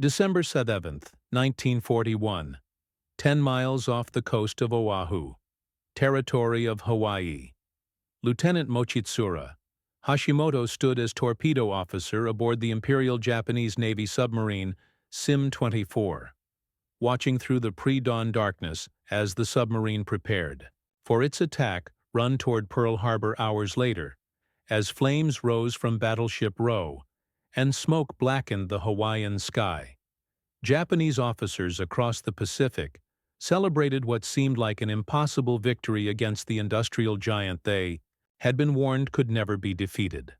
December 7, 1941. 10 miles off the coast of Oahu, territory of Hawaii. Lieutenant Mochitsura Hashimoto stood as torpedo officer aboard the Imperial Japanese Navy submarine Sim-24, watching through the pre-dawn darkness as the submarine prepared for its attack run toward Pearl Harbor hours later, as flames rose from Battleship Row and smoke blackened the Hawaiian sky. Japanese officers across the Pacific celebrated what seemed like an impossible victory against the industrial giant they had been warned could never be defeated.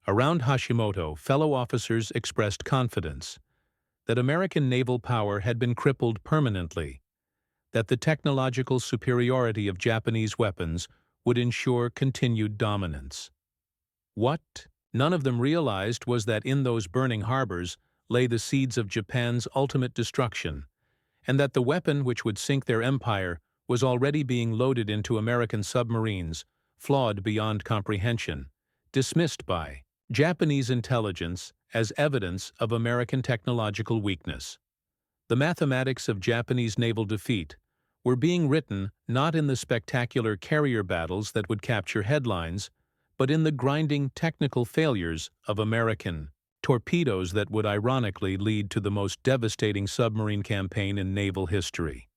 Around Hashimoto, fellow officers expressed confidence that American naval power had been crippled permanently, that the technological superiority of Japanese weapons would ensure continued dominance. What none of them realized was that in those burning harbors lay the seeds of Japan's ultimate destruction, and that the weapon which would sink their empire was already being loaded into American submarines, flawed beyond comprehension, dismissed by Japanese intelligence as evidence of American technological weakness. The mathematics of Japanese naval defeat were being written not in the spectacular carrier battles that would capture headlines, but in the grinding technical failures of American torpedoes that would ironically lead to the most devastating submarine campaign in naval history.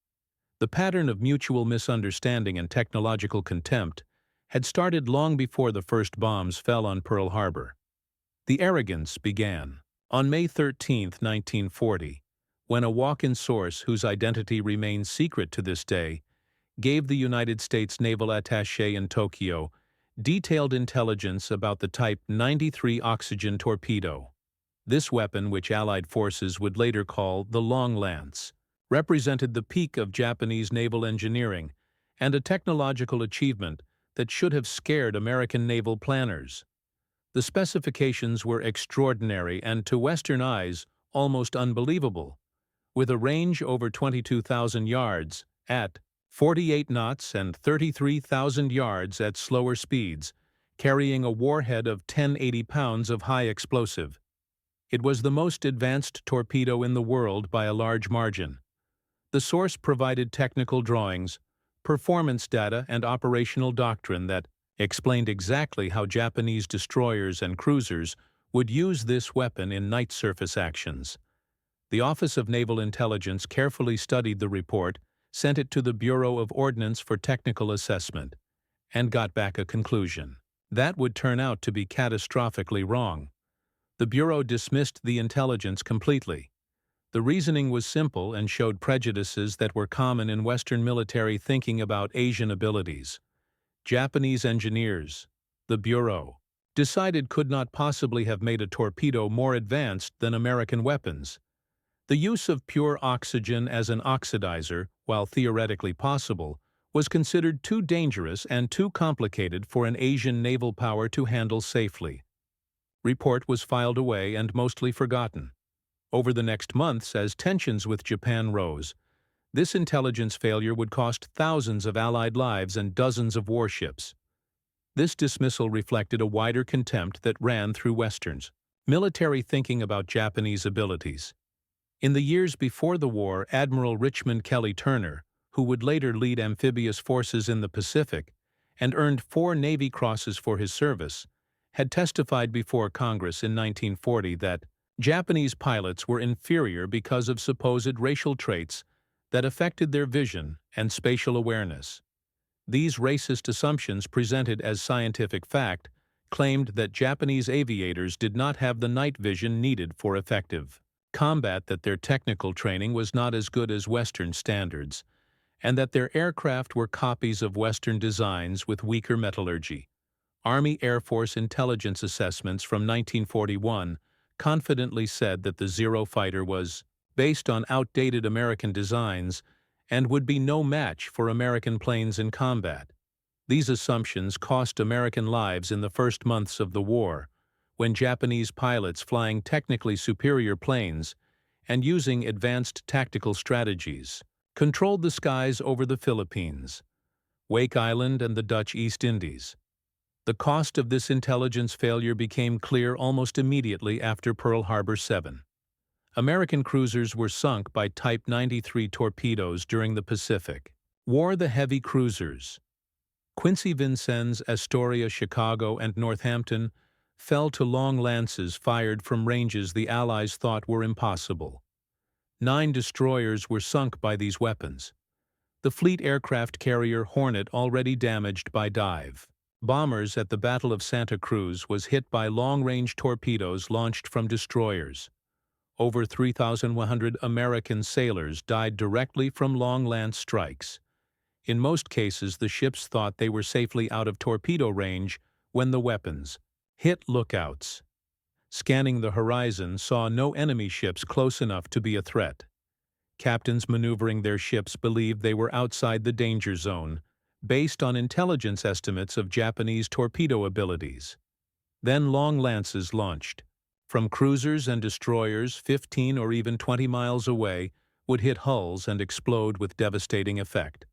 The pattern of mutual misunderstanding and technological contempt had started long before the first bombs fell on Pearl Harbor. The arrogance began on May 13, 1940, when a walk-in source whose identity remains secret to this day gave the United States naval attaché in Tokyo detailed intelligence about the Type 93 oxygen torpedo. This weapon, which Allied forces would later call the Long Lance, represented the peak of Japanese naval engineering and a technological achievement that should have scared American naval planners. The specifications were extraordinary and, to Western eyes, almost unbelievable, with a range over 22,000 yards at 48 knots and 33,000 yards at slower speeds, carrying a warhead of 1080 pounds of high explosive. It was the most advanced torpedo in the world by a large margin. The source provided technical drawings, performance data, and operational doctrine that explained exactly how Japanese destroyers and cruisers would use this weapon in night surface actions. The Office of Naval Intelligence carefully studied the report, sent it to the Bureau of Ordnance for technical assessment, and got back a conclusion that would turn out to be catastrophically wrong. The Bureau dismissed the intelligence completely. The reasoning was simple and showed prejudices that were common in Western military thinking about Asian abilities. Japanese engineers, the Bureau decided, could not possibly have made a torpedo more advanced than American weapons. The use of pure oxygen as an oxidizer, while theoretically possible, was considered too dangerous and too complicated for an Asian naval power to handle safely. Report was filed away and mostly forgotten. Over the next months, as tensions with Japan rose, this intelligence failure would cost thousands of Allied lives and dozens of warships. This dismissal reflected a wider contempt that ran through Westerns' military thinking about Japanese abilities. In the years before the war, Admiral Richmond Kelly Turner, who would later lead amphibious forces in the Pacific and earned 4 Navy Crosses for his service, had testified before Congress in 1940 that Japanese pilots were inferior because of supposed racial traits that affected their vision and spatial awareness. These racist assumptions, presented as scientific fact, claimed that Japanese aviators did not have the night vision needed for effective combat, that their technical training was not as good as Western standards, and that their aircraft were copies of Western designs with weaker metallurgy. Army Air Force intelligence assessments from 1941 confidently said that the Zero fighter was based on outdated American designs and would be no match for American planes in combat. These assumptions cost American lives in the first months of the war, when Japanese pilots flying technically superior planes and using advanced tactical strategies controlled the skies over the Philippines, Wake Island, and the Dutch East Indies. The cost of this intelligence failure became clear almost immediately after Pearl Harbor 7. American cruisers were sunk by Type 93 torpedoes during the Pacific War. The heavy cruisers, Quincy Vincennes, Astoria, Chicago, and Northampton, fell to long lances fired from ranges the Allies thought were impossible. 9 destroyers were sunk by these weapons. The fleet aircraft carrier Hornet, already damaged by dive bombers at the Battle of Santa Cruz, was hit by long-range torpedoes launched from destroyers. Over 3,100 American sailors died directly from long lance strikes. In most cases, the ships thought they were safely out of torpedo range when the weapons hit lookouts. Scanning the horizon, saw no enemy ships close enough to be a threat. Captains maneuvering their ships believed they were outside the danger zone, based on intelligence estimates of Japanese torpedo abilities. Then long lances launched from cruisers and destroyers 15 or even 20 miles away would hit hulls and explode with devastating effect.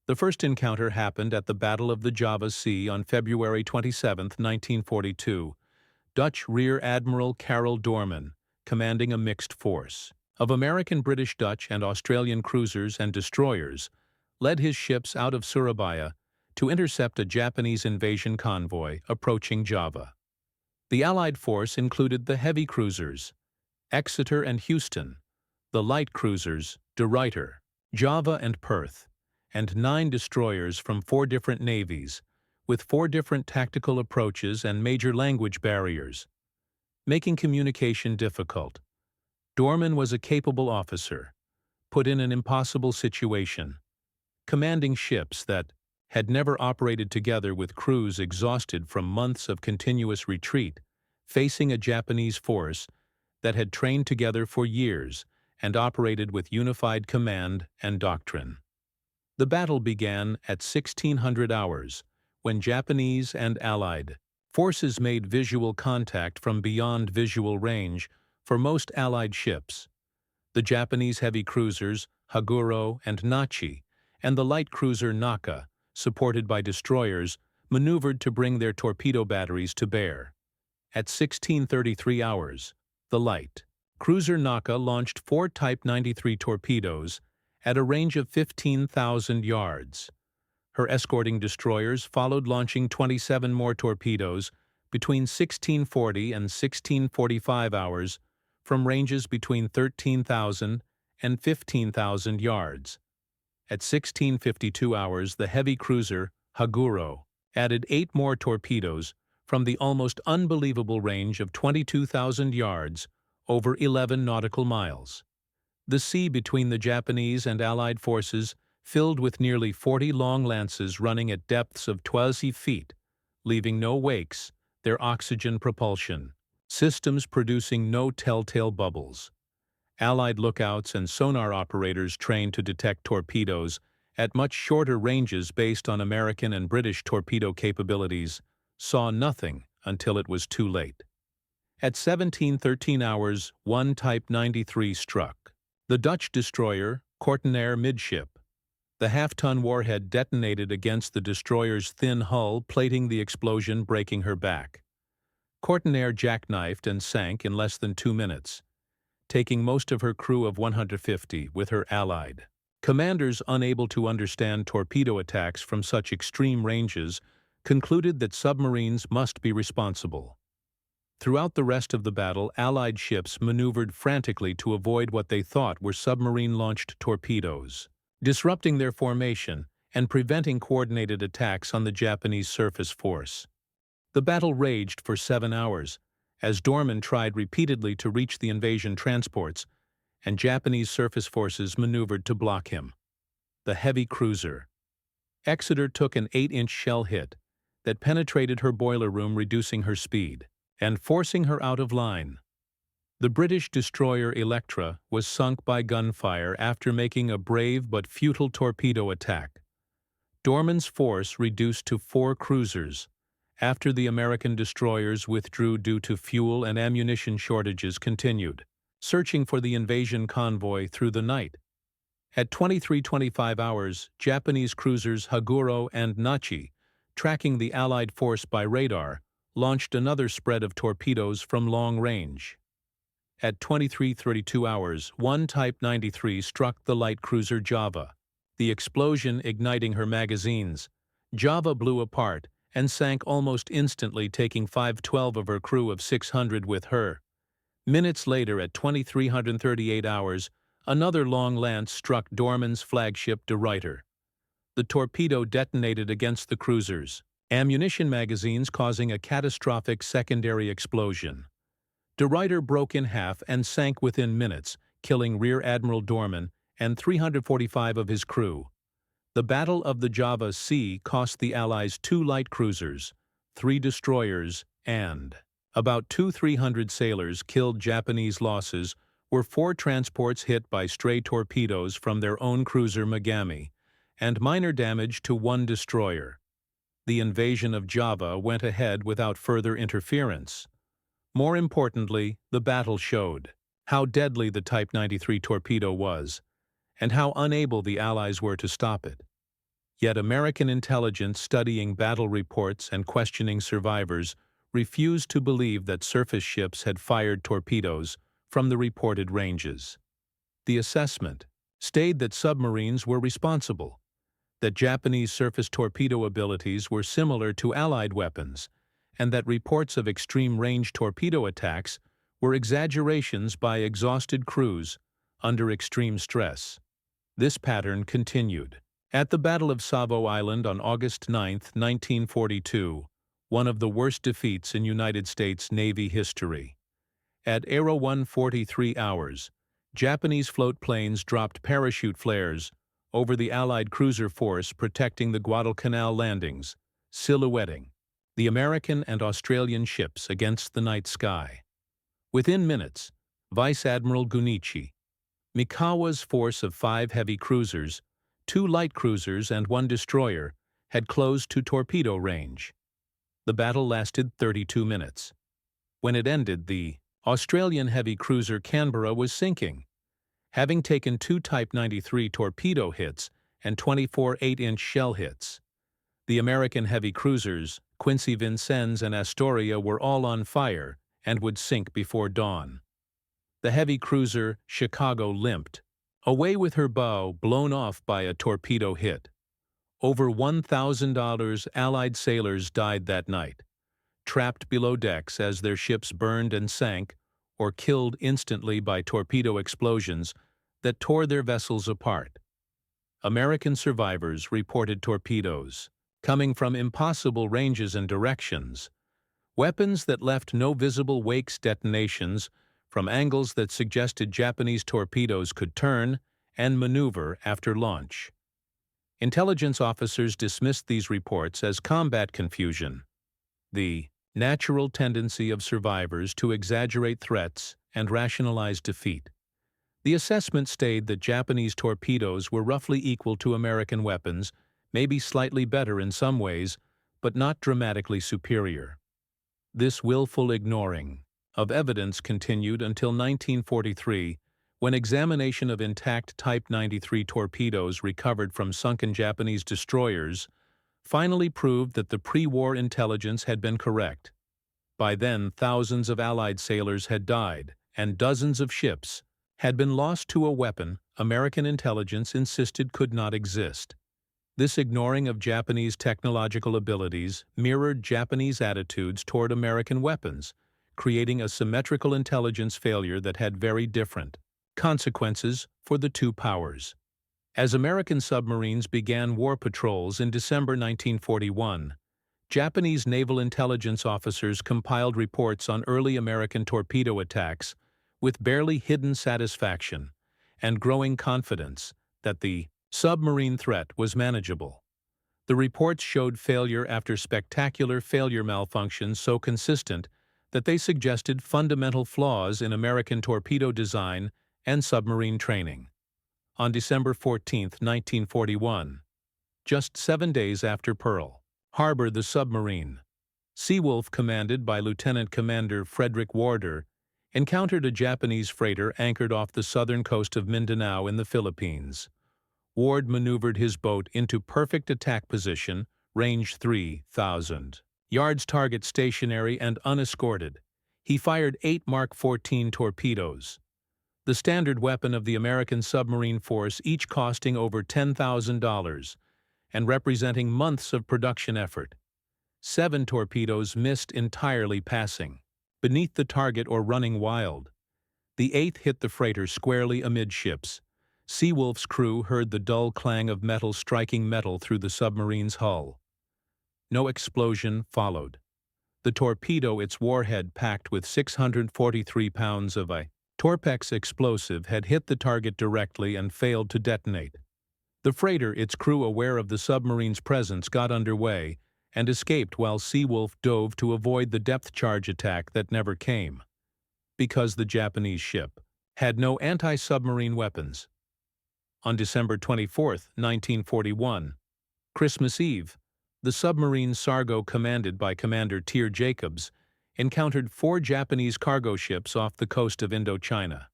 The first encounter happened at the Battle of the Java Sea on February 27, 1942. Dutch Rear Admiral Karel Doorman, commanding a mixed force of American, British, Dutch, and Australian cruisers and destroyers, led his ships out of Surabaya to intercept a Japanese invasion convoy approaching Java. The Allied force included the heavy cruisers, Exeter and Houston, the light cruisers, De Ruyter, Java and Perth, and 9 destroyers from 4 different navies, with 4 different tactical approaches and major language barriers, making communication difficult. Doorman was a capable officer, put in an impossible situation, commanding ships that had never operated together with crews exhausted from months of continuous retreat, facing a Japanese force that had trained together for years and operated with unified command and doctrine. The battle began at 1600 hours, when Japanese and Allied forces made visual contact from beyond visual range for most Allied ships. The Japanese heavy cruisers Haguro and Nachi and the light cruiser Naka, supported by destroyers, maneuvered to bring their torpedo batteries to bear. At 1633 hours, the light cruiser Naka launched 4 Type 93 torpedoes at a range of 15,000 yards. Her escorting destroyers followed, launching 27 more torpedoes between 1640 and 1645 hours from ranges between 13,000 and 15,000 yards. At 1652 hours, the heavy cruiser Haguro added 8 more torpedoes from the almost unbelievable range of 22,000 yards, over 11 nautical miles. The sea between the Japanese and Allied forces filled with nearly 40 long lances running at depths of 12 feet, leaving no wakes, their oxygen propulsion systems producing no telltale bubbles. Allied lookouts and sonar operators trained to detect torpedoes at much shorter ranges based on American and British torpedo capabilities saw nothing until it was too late. At 1713 hours, 1 Type 93 struck the Dutch destroyer Kortenaer midship. The half-ton warhead detonated against the destroyer's thin hull, plating the explosion, breaking her back. Kortenaer jackknifed and sank in less than 2 minutes, taking most of her crew of 150 with her Allied commanders, unable to understand torpedo attacks from such extreme ranges, concluded that submarines must be responsible. Throughout the rest of the battle, Allied ships maneuvered frantically to avoid what they thought were submarine-launched torpedoes, disrupting their formation and preventing coordinated attacks on the Japanese surface force. The battle raged for 7 hours, as Doorman tried repeatedly to reach the invasion transports, and Japanese surface forces maneuvered to block him. The heavy cruiser Exeter took an 8-inch shell hit that penetrated her boiler room, reducing her speed and forcing her out of line. The British destroyer Electra was sunk by gunfire after making a brave but futile torpedo attack. Doorman's force reduced to 4 cruisers after the American destroyers withdrew due to fuel and ammunition shortages continued, searching for the invasion convoy through the night. At 23:25 hours, Japanese cruisers Haguro and Nachi, tracking the Allied force by radar, launched another spread of torpedoes from long range. At 23:32 hours, one Type 93 struck the light cruiser Java, the explosion igniting her magazines. Java blew apart and sank almost instantly, taking 512 of her crew of 600 with her. Minutes later, at 2338 hours, another long lance struck Dorman's flagship De Ruyter. The torpedo detonated against the cruiser's ammunition magazines, causing a catastrophic secondary explosion. De Ruyter broke in half and sank within minutes, killing Rear Admiral Dorman and 345 of his crew. The Battle of the Java Sea cost the Allies 2 light cruisers, 3 destroyers, and about 300 sailors killed. Japanese losses were 4 transports hit by stray torpedoes from their own cruiser Megami, and minor damage to 1 destroyer. The invasion of Java went ahead without further interference. More importantly, the battle showed how deadly the Type 93 torpedo was, and how unable the Allies were to stop it. Yet American intelligence, studying battle reports and questioning survivors, refused to believe that surface ships had fired torpedoes from the reported ranges. The assessment stated that submarines were responsible, that Japanese surface torpedo abilities were similar to Allied weapons, and that reports of extreme-range torpedo attacks were exaggerations by exhausted crews under extreme stress. This pattern continued. At the Battle of Savo Island on August 9, 1942, one of the worst defeats in United States Navy history. At 01:43 hours, Japanese float planes dropped parachute flares over the Allied cruiser force protecting the Guadalcanal landings, silhouetting the American and Australian ships against the night sky. Within minutes, Vice Admiral Gunichi, Mikawa's force of 5 heavy cruisers, 2 light cruisers, and 1 destroyer had closed to torpedo range. The battle lasted 32 minutes. When it ended, the Australian heavy cruiser Canberra was sinking, having taken 2 Type 93 torpedo hits and 24 8-inch shell hits. The American heavy cruisers, Quincy Vincennes and Astoria, were all on fire and would sink before dawn. The heavy cruiser Chicago limped, away with her bow blown off by a torpedo hit. Over $1,000 Allied sailors died that night, trapped below decks as their ships burned and sank, or killed instantly by torpedo explosions that tore their vessels apart. American survivors reported torpedoes coming from impossible ranges and directions, weapons that left no visible wakes, detonations from angles that suggested Japanese torpedoes could turn and maneuver after launch. Intelligence officers dismissed these reports as combat confusion, the natural tendency of survivors to exaggerate threats and rationalize defeat. The assessment stated that Japanese torpedoes were roughly equal to American weapons, maybe slightly better in some ways, but not dramatically superior. This willful ignoring of evidence continued until 1943, when examination of intact Type 93 torpedoes recovered from sunken Japanese destroyers finally proved that the pre-war intelligence had been correct. By then, thousands of Allied sailors had died, and dozens of ships had been lost to a weapon American intelligence insisted could not exist. This ignoring of Japanese technological abilities mirrored Japanese attitudes toward American weapons, creating a symmetrical intelligence failure that had very different consequences for the two powers. As American submarines began war patrols in December 1941, Japanese naval intelligence officers compiled reports on early American torpedo attacks with barely hidden satisfaction and growing confidence that the submarine threat was manageable. The reports showed failure after spectacular failure malfunctions so consistent that they suggested fundamental flaws in American torpedo design and submarine training. On December 14, 1941, just 7 days after Pearl Harbor, the submarine Seawolf, commanded by Lieutenant Commander Frederick Warder, encountered a Japanese freighter anchored off the southern coast of Mindanao in the Philippines. Ward maneuvered his boat into perfect attack position, range 3,000 yards, target stationary and unescorted. He fired 8 Mark 14 torpedoes, the standard weapon of the American submarine force, each costing over $10,000 and representing months of production effort. 7 torpedoes missed entirely, passing beneath the target or running wild. The 8th hit the freighter squarely amidships. Seawolf's crew heard the dull clang of metal striking metal through the submarine's hull. No explosion followed. The torpedo, its warhead packed with 643 pounds of a Torpex explosive, had hit the target directly and failed to detonate. The freighter, its crew aware of the submarine's presence, got underway and escaped while Seawolf dove to avoid the depth charge attack that never came, because the Japanese ship had no anti-submarine weapons. On December 24, 1941, Christmas Eve, the submarine Sargo, commanded by Commander Tier Jacobs, encountered 4 Japanese cargo ships off the coast of Indochina,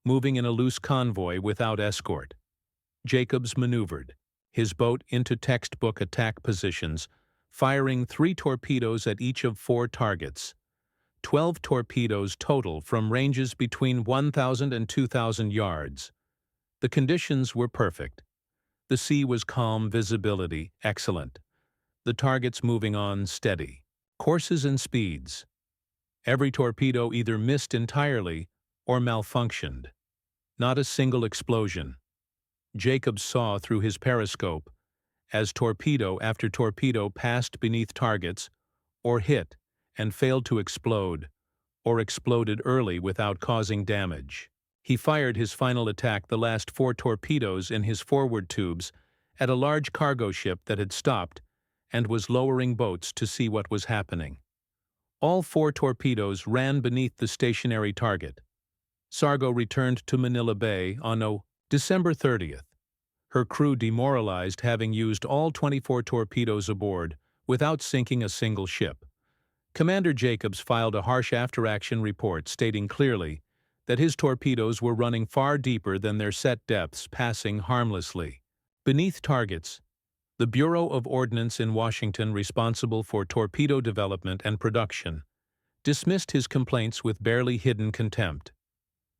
moving in a loose convoy without escort. Jacobs maneuvered his boat into textbook attack positions, firing 3 torpedoes at each of 4 targets. 12 torpedoes total from ranges between 1,000 and 2,000 yards. The conditions were perfect. The sea was calm, visibility excellent. The targets moving on steady. Courses and speeds. Every torpedo either missed entirely or malfunctioned. Not a single explosion. Jacobs saw through his periscope as torpedo after torpedo passed beneath targets, or hit and failed to explode, or exploded early without causing damage. He fired his final attack, the last 4 torpedoes in his forward tubes, at a large cargo ship that had stopped and was lowering boats to see what was happening. All 4 torpedoes ran beneath the stationary target. Sargo returned to Manila Bay on December 30th. Her crew demoralized, having used all 24 torpedoes aboard without sinking a single ship. Commander Jacobs filed a harsh after-action report stating clearly that his torpedoes were running far deeper than their set depths, passing harmlessly beneath targets. The Bureau of Ordnance in Washington, responsible for torpedo development and production, dismissed his complaints with barely hidden contempt.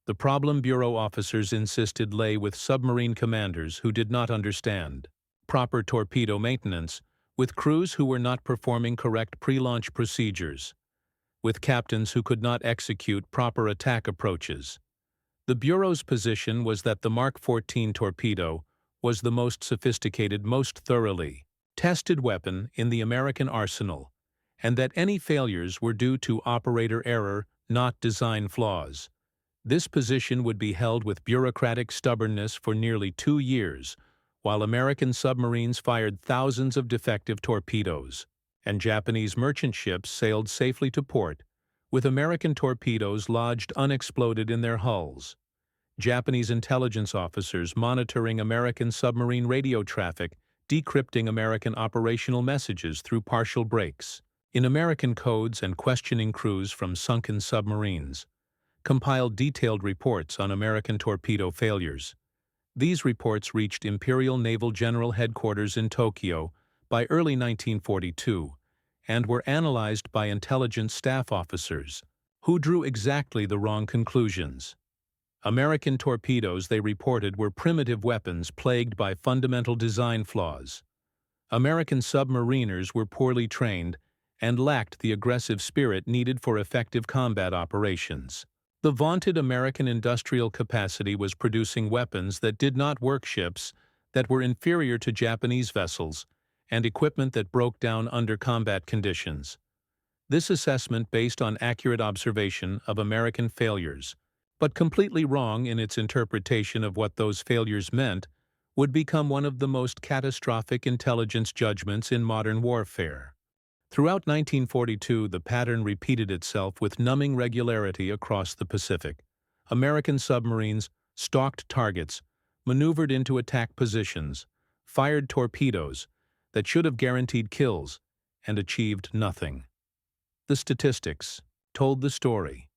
The problem, Bureau officers insisted, lay with submarine commanders who did not understand proper torpedo maintenance, with crews who were not performing correct pre-launch procedures, with captains who could not execute proper attack approaches. The Bureau's position was that the Mark 14 torpedo was the most sophisticated, most thoroughly tested weapon in the American arsenal, and that any failures were due to operator error, not design flaws. This position would be held with bureaucratic stubbornness for nearly 2 years, while American submarines fired thousands of defective torpedoes, and Japanese merchant ships sailed safely to port, with American torpedoes lodged unexploded in their hulls. Japanese intelligence officers monitoring American submarine radio traffic, decrypting American operational messages through partial breaks in American codes, and questioning crews from sunken submarines, compiled detailed reports on American torpedo failures. These reports reached Imperial Naval General Headquarters in Tokyo by early 1942 and were analyzed by intelligence staff officers, who drew exactly the wrong conclusions. American torpedoes, they reported, were primitive weapons plagued by fundamental design flaws. American submariners were poorly trained and lacked the aggressive spirit needed for effective combat operations. The vaunted American industrial capacity was producing weapons that did not work, ships that were inferior to Japanese vessels, and equipment that broke down under combat conditions. This assessment, based on accurate observation of American failures, but completely wrong in its interpretation of what those failures meant, would become one of the most catastrophic intelligence judgments in modern warfare. Throughout 1942, the pattern repeated itself with numbing regularity across the Pacific. American submarines stalked targets, maneuvered into attack positions, fired torpedoes that should have guaranteed kills, and achieved nothing. The statistics told the story.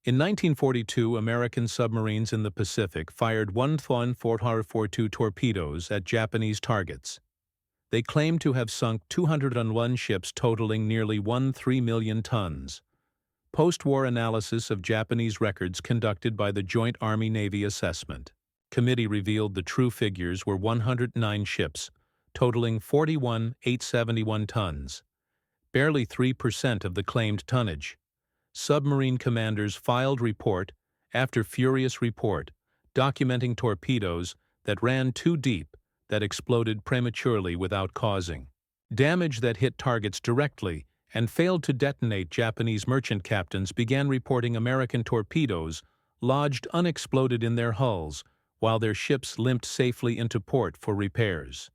In 1942, American submarines in the Pacific fired 1,442 torpedoes at Japanese targets. They claimed to have sunk 201 ships totaling nearly 13 million tons. Post-war analysis of Japanese records conducted by the Joint Army-Navy Assessment Committee revealed the true figures were 109 ships, totaling 41,871 tons, barely 3% of the claimed tonnage. Submarine commanders filed report after furious report, documenting torpedoes that ran too deep, that exploded prematurely without causing damage, that hit targets directly and failed to detonate. Japanese merchant captains began reporting American torpedoes lodged unexploded in their hulls while their ships limped safely into port for repairs.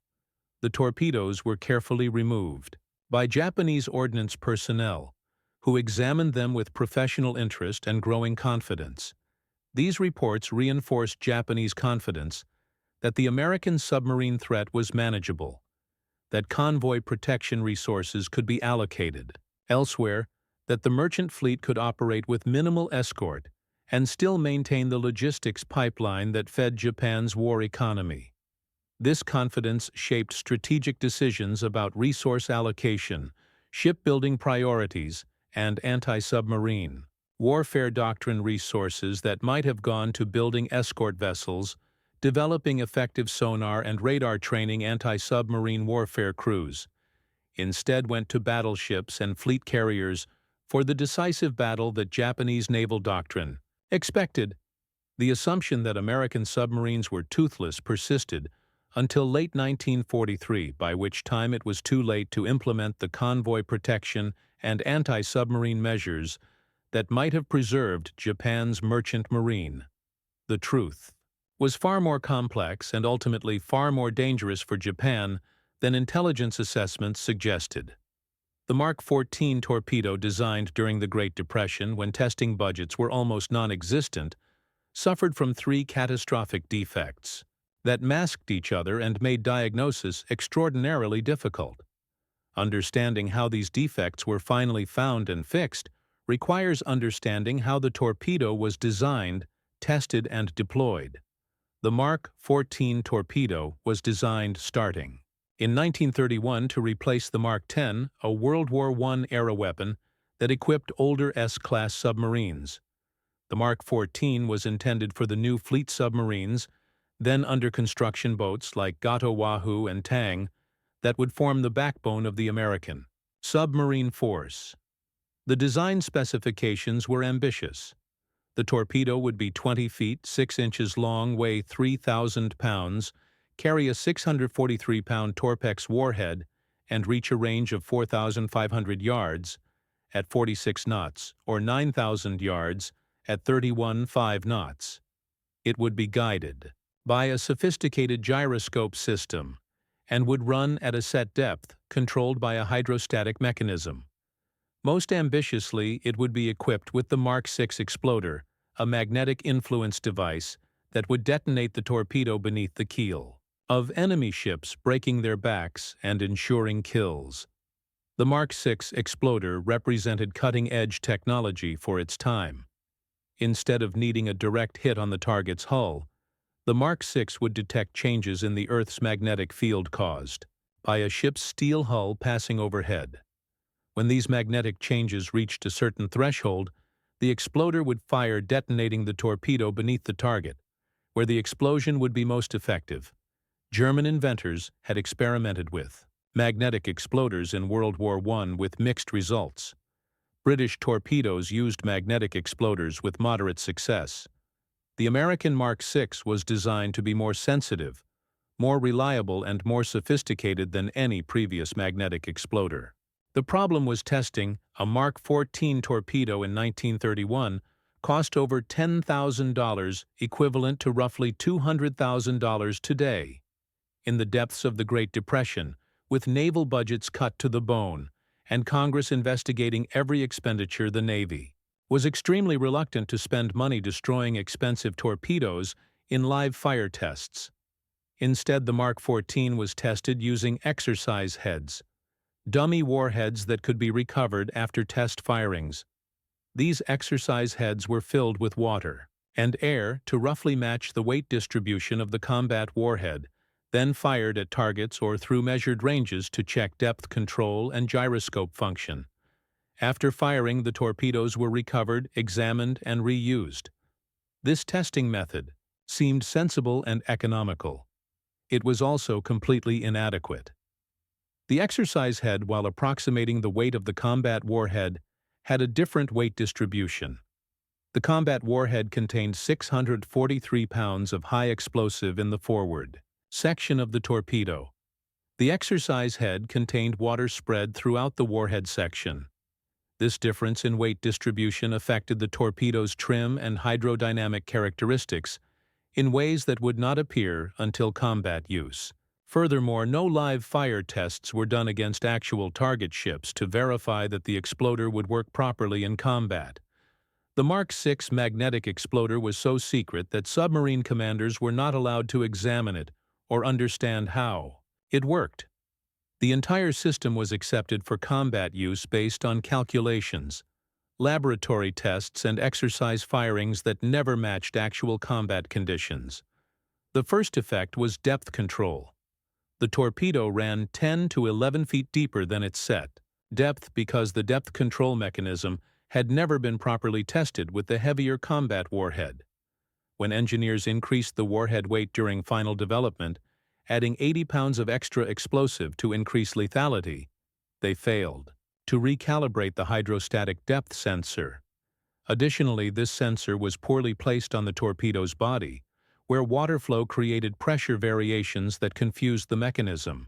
The torpedoes were carefully removed by Japanese ordnance personnel, who examined them with professional interest and growing confidence. These reports reinforced Japanese confidence that the American submarine threat was manageable, that convoy protection resources could be allocated elsewhere, that the merchant fleet could operate with minimal escort and still maintain the logistics pipeline that fed Japan's war economy. This confidence shaped strategic decisions about resource allocation, shipbuilding priorities, and anti-submarine warfare doctrine. Resources that might have gone to building escort vessels, developing effective sonar and radar training anti-submarine warfare crews, instead went to battleships and fleet carriers for the decisive battle that Japanese naval doctrine expected. The assumption that American submarines were toothless persisted until late 1943, by which time it was too late to implement the convoy protection and anti-submarine measures that might have preserved Japan's merchant marine. The truth was far more complex and ultimately far more dangerous for Japan than intelligence assessments suggested. The Mark 14 torpedo, designed during the Great Depression when testing budgets were almost non-existent, suffered from 3 catastrophic defects that masked each other and made diagnosis extraordinarily difficult. Understanding how these defects were finally found and fixed requires understanding how the torpedo was designed, tested, and deployed. The Mark 14 torpedo was designed starting in 1931 to replace the Mark 10, a World War I-era weapon that equipped older S-class submarines. The Mark 14 was intended for the new fleet submarines, then under construction boats like Gato Wahoo and Tang, that would form the backbone of the American submarine force. The design specifications were ambitious. The torpedo would be 20 feet 6 inches long, weigh 3,000 pounds, carry a 643-pound Torpex warhead, and reach a range of 4,500 yards at 46 knots or 9,000 yards at 31.5 knots. It would be guided by a sophisticated gyroscope system and would run at a set depth controlled by a hydrostatic mechanism. Most ambitiously, it would be equipped with the Mark 6 exploder, a magnetic influence device that would detonate the torpedo beneath the keel of enemy ships, breaking their backs and ensuring kills. The Mark 6 exploder represented cutting-edge technology for its time. Instead of needing a direct hit on the target's hull, the Mark 6 would detect changes in the Earth's magnetic field caused by a ship's steel hull passing overhead. When these magnetic changes reached a certain threshold, the exploder would fire, detonating the torpedo beneath the target, where the explosion would be most effective. German inventors had experimented with magnetic exploders in World War I with mixed results. British torpedoes used magnetic exploders with moderate success. The American Mark 6 was designed to be more sensitive, more reliable, and more sophisticated than any previous magnetic exploder. The problem was testing a Mark 14 torpedo in 1931 cost over $10,000, equivalent to roughly $200,000 today. In the depths of the Great Depression, with naval budgets cut to the bone, and Congress investigating every expenditure, the Navy was extremely reluctant to spend money destroying expensive torpedoes in live fire tests. Instead, the Mark 14 was tested using exercise heads, dummy warheads that could be recovered after test firings. These exercise heads were filled with water and air to roughly match the weight distribution of the combat warhead, then fired at targets or through measured ranges to check depth control and gyroscope function. After firing, the torpedoes were recovered, examined, and reused. This testing method seemed sensible and economical. It was also completely inadequate. The exercise head, while approximating the weight of the combat warhead, had a different weight distribution. The combat warhead contained 643 pounds of high explosive in the forward section of the torpedo. The exercise head contained water spread throughout the warhead section. This difference in weight distribution affected the torpedo's trim and hydrodynamic characteristics in ways that would not appear until combat use. Furthermore, no live fire tests were done against actual target ships to verify that the exploder would work properly in combat. The Mark VI magnetic exploder was so secret that submarine commanders were not allowed to examine it or understand how it worked. The entire system was accepted for combat use based on calculations, laboratory tests, and exercise firings that never matched actual combat conditions. The first effect was depth control. The torpedo ran 10 to 11 feet deeper than its set depth because the depth control mechanism had never been properly tested with the heavier combat warhead. When engineers increased the warhead weight during final development, adding 80 pounds of extra explosive to increase lethality, they failed to recalibrate the hydrostatic depth sensor. Additionally, this sensor was poorly placed on the torpedo's body, where water flow created pressure variations that confused the mechanism.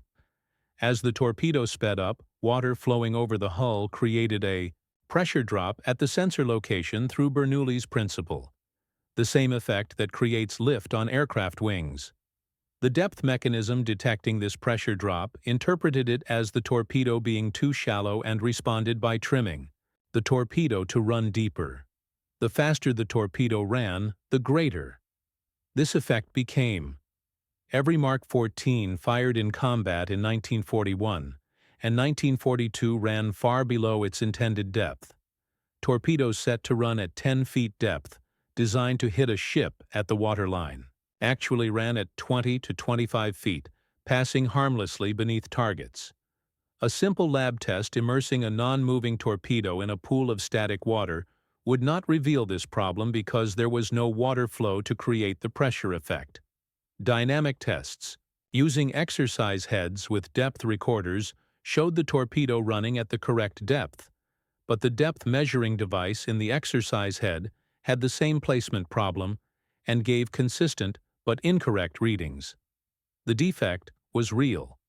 As the torpedo sped up, water flowing over the hull created a pressure drop at the sensor location through Bernoulli's principle, the same effect that creates lift on aircraft wings. The depth mechanism detecting this pressure drop interpreted it as the torpedo being too shallow and responded by trimming the torpedo to run deeper. The faster the torpedo ran, the greater this effect became. Every Mark XIV fired in combat in 1941 and 1942 ran far below its intended depth. Torpedoes set to run at 10 feet depth, designed to hit a ship at the waterline, actually ran at 20 to 25 feet, passing harmlessly beneath targets. A simple lab test immersing a non-moving torpedo in a pool of static water would not reveal this problem because there was no water flow to create the pressure effect. Dynamic tests, using exercise heads with depth recorders, showed the torpedo running at the correct depth, but the depth measuring device in the exercise head had the same placement problem and gave consistent but incorrect readings. The defect was real.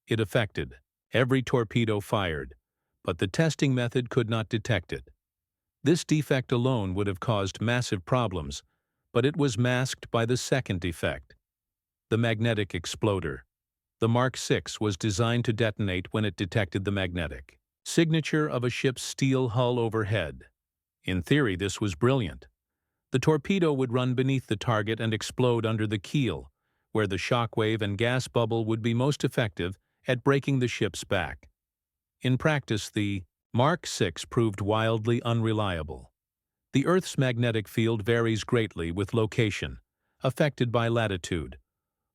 It affected every torpedo fired, but the testing method could not detect it. This defect alone would have caused massive problems, but it was masked by the second defect, the magnetic exploder. The Mark VI was designed to detonate when it detected the magnetic signature of a ship's steel hull overhead. In theory, this was brilliant. The torpedo would run beneath the target and explode under the keel, where the shockwave and gas bubble would be most effective at breaking the ship's back. In practice, the Mark VI proved wildly unreliable. The Earth's magnetic field varies greatly with location, affected by latitude,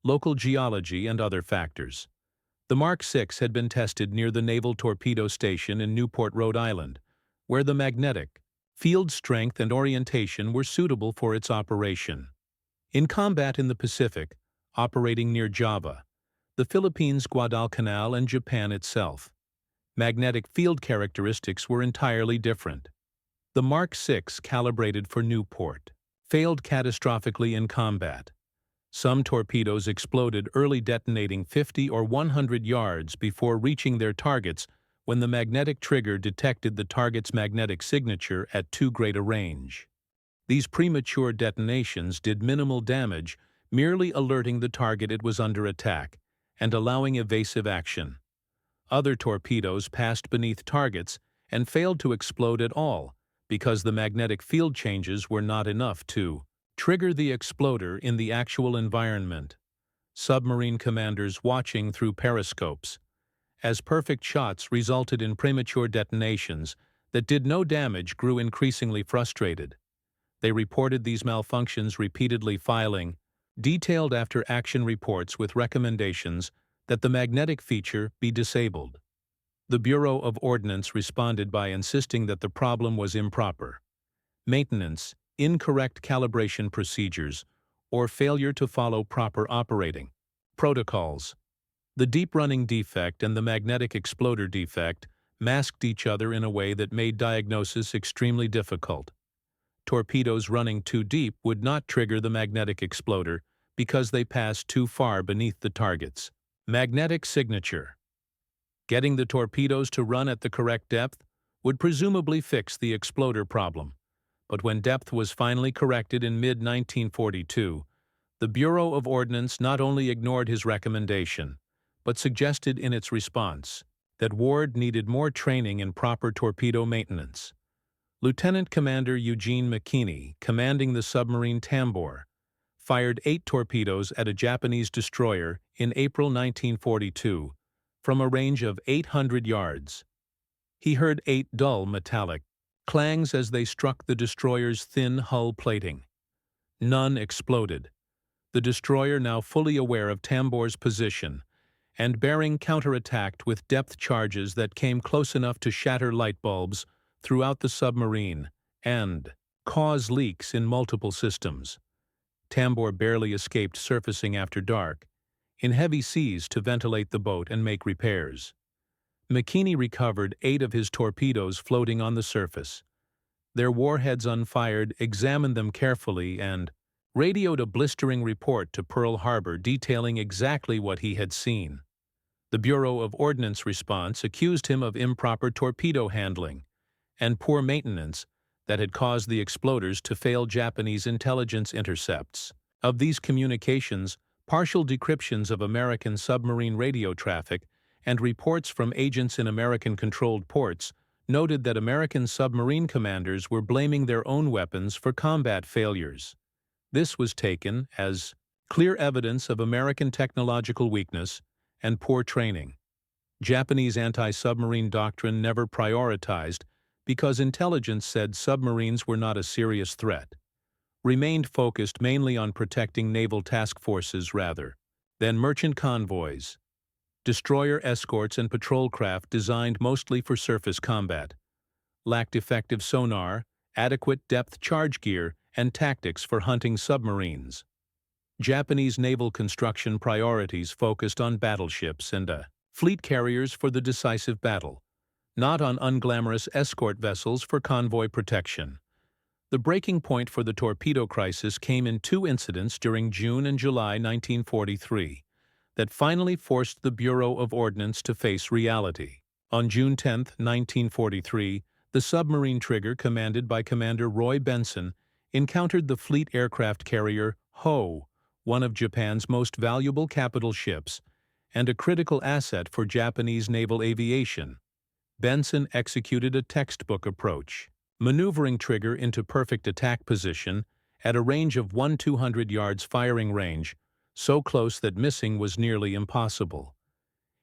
local geology, and other factors. The Mark VI had been tested near the Naval Torpedo Station in Newport, Rhode Island, where the magnetic field strength and orientation were suitable for its operation. In combat in the Pacific, operating near Java, the Philippines, Guadalcanal, and Japan itself, magnetic field characteristics were entirely different. The Mark VI, calibrated for Newport, failed catastrophically in combat. Some torpedoes exploded early, detonating 50 or 100 yards before reaching their targets when the magnetic trigger detected the target's magnetic signature at too great a range. These premature detonations did minimal damage, merely alerting the target it was under attack and allowing evasive action. Other torpedoes passed beneath targets and failed to explode at all because the magnetic field changes were not enough to trigger the exploder in the actual environment. Submarine commanders watching through periscopes, as perfect shots resulted in premature detonations that did no damage, grew increasingly frustrated. They reported these malfunctions repeatedly, filing detailed after-action reports with recommendations that the magnetic feature be disabled. The Bureau of Ordnance responded by insisting that the problem was improper maintenance, incorrect calibration procedures, or failure to follow proper operating protocols. The deep-running defect and the magnetic exploder defect masked each other in a way that made diagnosis extremely difficult. Torpedoes running too deep would not trigger the magnetic exploder because they passed too far beneath the targets. Magnetic signature. Getting the torpedoes to run at the correct depth would presumably fix the exploder problem. But when depth was finally corrected in mid-1942, the Bureau of Ordnance not only ignored his recommendation, but suggested in its response that Ward needed more training in proper torpedo maintenance. Lieutenant Commander Eugene McKinney, commanding the submarine Tambor, fired 8 torpedoes at a Japanese destroyer in April 1942 from a range of 800 yards. He heard 8 dull metallic clangs as they struck the destroyer's thin hull plating. None exploded. The destroyer, now fully aware of Tambor's position and bearing counterattacked with depth charges that came close enough to shatter light bulbs throughout the submarine and cause leaks in multiple systems. Tambor barely escaped surfacing after dark, in heavy seas to ventilate the boat and make repairs. McKinney recovered 8 of his torpedoes floating on the surface. Their warheads unfired, examined them carefully, and radioed a blistering report to Pearl Harbor detailing exactly what he had seen. The Bureau of Ordnance response accused him of improper torpedo handling and poor maintenance that had caused the exploders to fail Japanese intelligence intercepts. Of these communications, partial decryptions of American submarine radio traffic and reports from agents in American-controlled ports noted that American submarine commanders were blaming their own weapons for combat failures. This was taken as clear evidence of American technological weakness and poor training. Japanese anti-submarine doctrine never prioritized because intelligence said submarines were not a serious threat, remained focused mainly on protecting naval task forces rather than merchant convoys, destroyer escorts and patrol craft designed mostly for surface combat, lacked effective sonar, adequate depth charge gear, and tactics for hunting submarines. Japanese naval construction priorities focused on battleships and fleet carriers for the decisive battle, not on unglamorous escort vessels for convoy protection. The breaking point for the torpedo crisis came in 2 incidents during June and July 1943 that finally forced the Bureau of Ordnance to face reality. On June 10, 1943, the submarine trigger commanded by Commander Roy Benson encountered the fleet aircraft carrier Ho, one of Japan's most valuable capital ships and a critical asset for Japanese naval aviation. Benson executed a textbook approach, maneuvering trigger into perfect attack position at a range of 1,200 yards firing range, so close that missing was nearly impossible.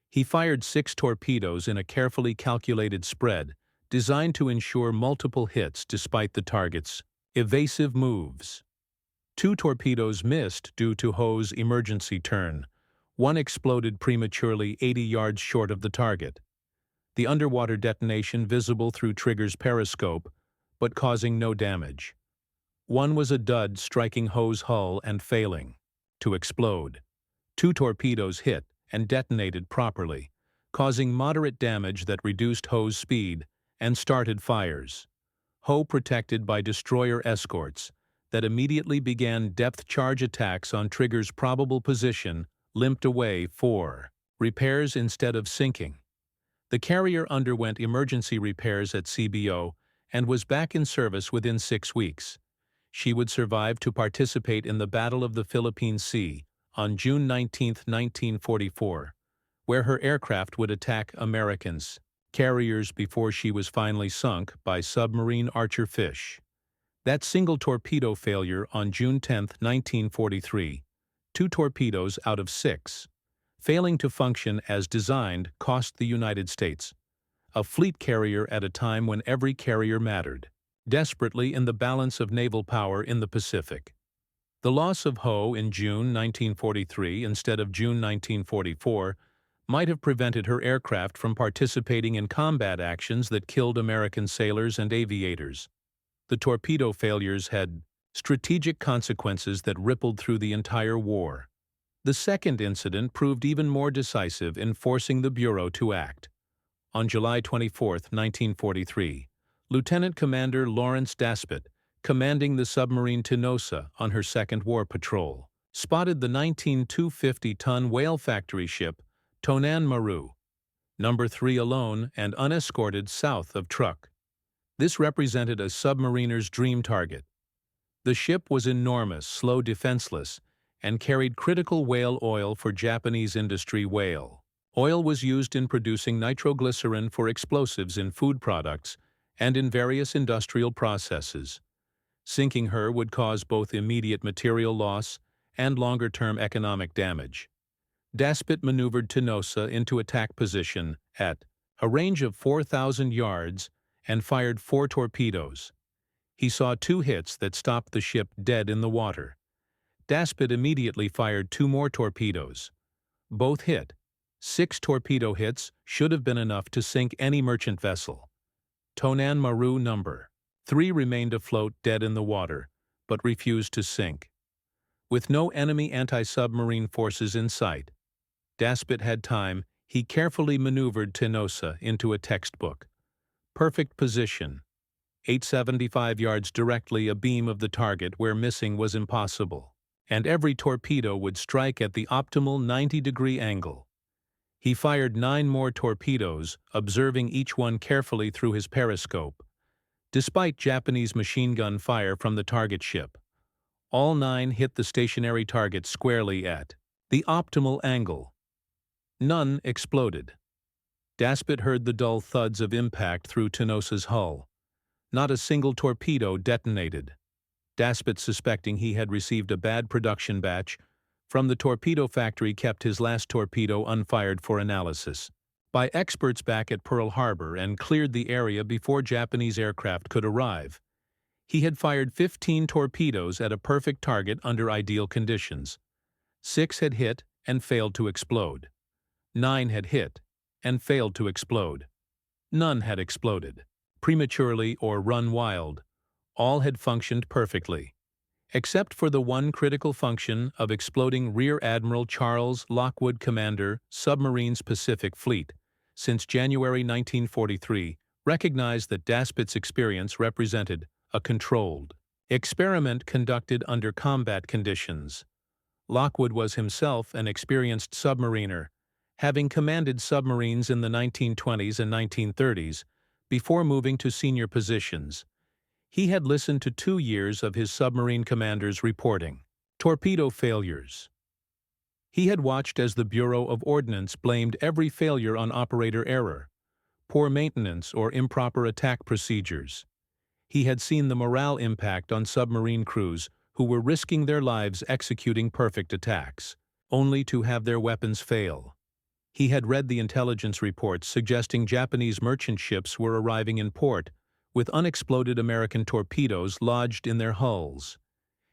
He fired 6 torpedoes in a carefully calculated spread, designed to ensure multiple hits despite the target's evasive moves. 2 torpedoes missed due to Ho's emergency turn. 1 exploded prematurely 80 yards short of the target. The underwater detonation visible through trigger's periscope, but causing no damage. 1 was a dud, striking Ho's hull and failing to explode. 2 torpedoes hit and detonated properly, causing moderate damage that reduced Ho's speed and started fires. Ho, protected by destroyer escorts that immediately began depth charge attacks on trigger's probable position, limped away for repairs instead of sinking. The carrier underwent emergency repairs at CBO and was back in service within 6 weeks. She would survive to participate in the Battle of the Philippine Sea on June 19, 1944, where her aircraft would attack Americans' carriers before she was finally sunk by submarine Archer fish. That single torpedo failure on June 10, 1943, 2 torpedoes out of 6, failing to function as designed, cost the United States a fleet carrier at a time when every carrier mattered desperately in the balance of naval power in the Pacific. The loss of Ho in June 1943 instead of June 1944 might have prevented her aircraft from participating in combat actions that killed American sailors and aviators. The torpedo failures had strategic consequences that rippled through the entire war. The second incident proved even more decisive in forcing the Bureau to act. On July 24, 1943, Lieutenant Commander Lawrence Daspit, commanding the submarine Tinosa on her second war patrol, spotted the 19-250-ton whale factory ship Tonan Maru, number 3 alone and unescorted south of Truk. This represented a submariner's dream target. The ship was enormous, slow defenseless, and carried critical whale oil for Japanese industry whale. Oil was used in producing nitroglycerin for explosives in food products and in various industrial processes. Sinking her would cause both immediate material loss and longer-term economic damage. Daspit maneuvered Tinosa into attack position at a range of 4,000 yards and fired 4 torpedoes. He saw 2 hits that stopped the ship dead in the water. Daspit immediately fired 2 more torpedoes. Both hit. 6 torpedo hits should have been enough to sink any merchant vessel. Tonan Maru number 3 remained afloat dead in the water, but refused to sink. With no enemy anti-submarine forces in sight, Daspit had time. He carefully maneuvered Tinosa into a textbook. Perfect position. 875 yards directly abeam of the target where missing was impossible, and every torpedo would strike at the optimal 90-degree angle. He fired 9 more torpedoes, observing each one carefully through his periscope. Despite Japanese machine gun fire from the target ship, all 9 hit the stationary target squarely at the optimal angle. None exploded. Daspit heard the dull thuds of impact through Tinosa's hull. Not a single torpedo detonated. Daspit, suspecting he had received a bad production batch from the torpedo factory, kept his last torpedo unfired for analysis by experts back at Pearl Harbor and cleared the area before Japanese aircraft could arrive. He had fired 15 torpedoes at a perfect target under ideal conditions. 6 had hit and failed to explode. 9 had hit and failed to explode. None had exploded prematurely or run wild. All had functioned perfectly, except for the one critical function of exploding. Rear Admiral Charles Lockwood, commander, Submarines Pacific Fleet, since January 1943, recognized that Daspit's experience represented a controlled experiment conducted under combat conditions. Lockwood was himself an experienced submariner, having commanded submarines in the 1920s and 1930s before moving to senior positions. He had listened to 2 years of his submarine commanders reporting torpedo failures. He had watched as the Bureau of Ordnance blamed every failure on operator error, poor maintenance, or improper attack procedures. He had seen the morale impact on submarine crews who were risking their lives executing perfect attacks, only to have their weapons fail. He had read the intelligence reports suggesting Japanese merchant ships were arriving in port with unexploded American torpedoes lodged in their hulls.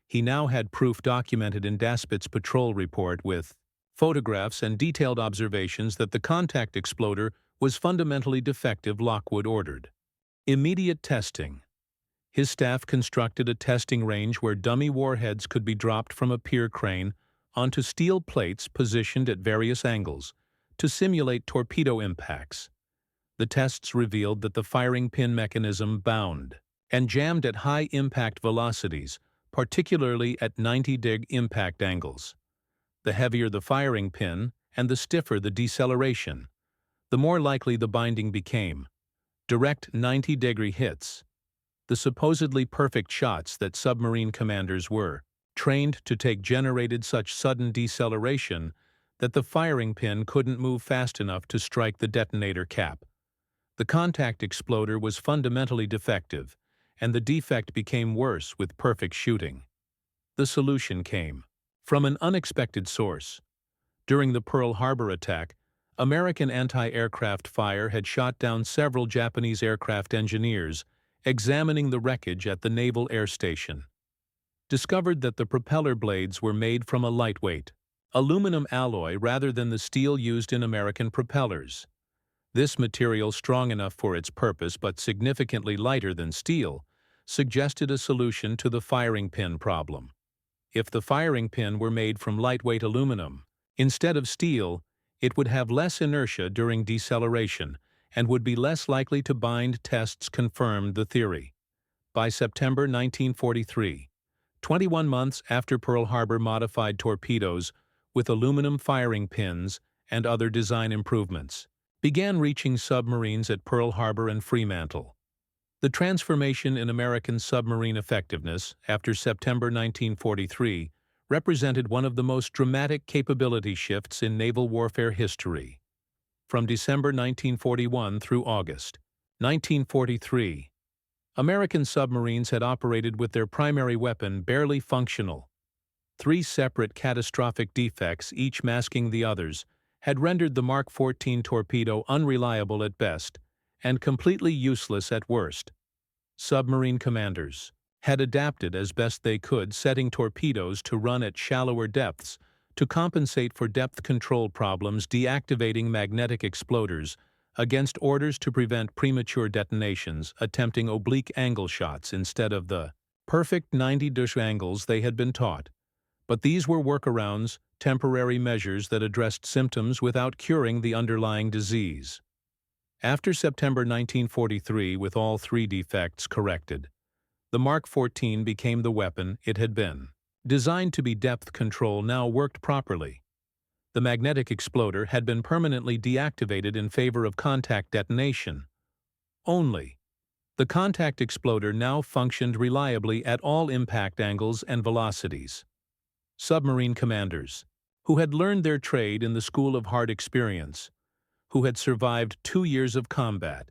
He now had proof documented in Daspit's patrol report with photographs and detailed observations that the contact exploder was fundamentally defective. Lockwood ordered immediate testing. His staff constructed a testing range where dummy warheads could be dropped from a pier crane onto steel plates positioned at various angles to simulate torpedo impacts. The tests revealed that the firing pin mechanism bound and jammed at high impact velocities, particularly at 90-degree impact angles. The heavier the firing pin and the stiffer the deceleration, the more likely the binding became. Direct 90-degree hits. The supposedly perfect shots that submarine commanders were trained to take generated such sudden deceleration that the firing pin couldn't move fast enough to strike the detonator cap. The contact exploder was fundamentally defective, and the defect became worse with perfect shooting. The solution came from an unexpected source. During the Pearl Harbor attack, American anti-aircraft fire had shot down several Japanese aircraft engineers examining the wreckage at the Naval Air Station. Discovered that the propeller blades were made from a lightweight aluminum alloy rather than the steel used in American propellers. This material, strong enough for its purpose but significantly lighter than steel, suggested a solution to the firing pin problem. If the firing pin were made from lightweight aluminum, instead of steel, it would have less inertia during deceleration and would be less likely to bind. Tests confirmed the theory. By September 1943, 21 months after Pearl Harbor, modified torpedoes with aluminum firing pins and other design improvements began reaching submarines at Pearl Harbor and Fremantle. The transformation in American submarine effectiveness after September 1943 represented one of the most dramatic capability shifts in naval warfare history. From December 1941 through August 1943, American submarines had operated with their primary weapon barely functional. 3 separate catastrophic defects, each masking the others, had rendered the Mark 14 torpedo unreliable at best and completely useless at worst. Submarine commanders had adapted as best they could, setting torpedoes to run at shallower depths to compensate for depth control problems, deactivating magnetic exploders against orders to prevent premature detonations, attempting oblique angle shots instead of the perfect 90° angles they had been taught. But these were workarounds, temporary measures that addressed symptoms without curing the underlying disease. After September 1943, with all 3 defects corrected, the Mark 14 became the weapon it had been. Designed to be depth control, now worked properly. The magnetic exploder had been permanently deactivated in favor of contact detonation only. The contact exploder now functioned reliably at all impact angles and velocities. Submarine commanders, who had learned their trade in the school of hard experience, who had survived 2 years of combat,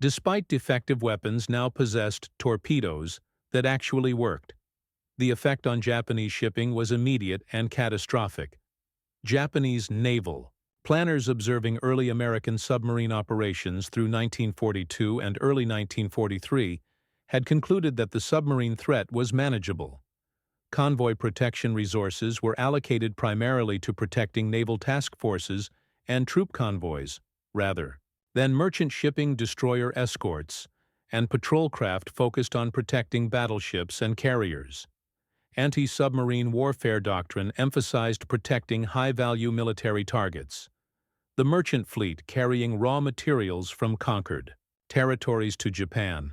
despite defective weapons, now possessed torpedoes that actually worked. The effect on Japanese shipping was immediate and catastrophic. Japanese naval planners, observing early American submarine operations through 1942 and early 1943, had concluded that the submarine threat was manageable. Convoy protection resources were allocated primarily to protecting naval task forces and troop convoys, rather than merchant shipping, destroyer escorts, and patrol craft focused on protecting battleships and carriers. Anti-submarine warfare doctrine emphasized protecting high-value military targets. The merchant fleet, carrying raw materials from conquered territories to Japan,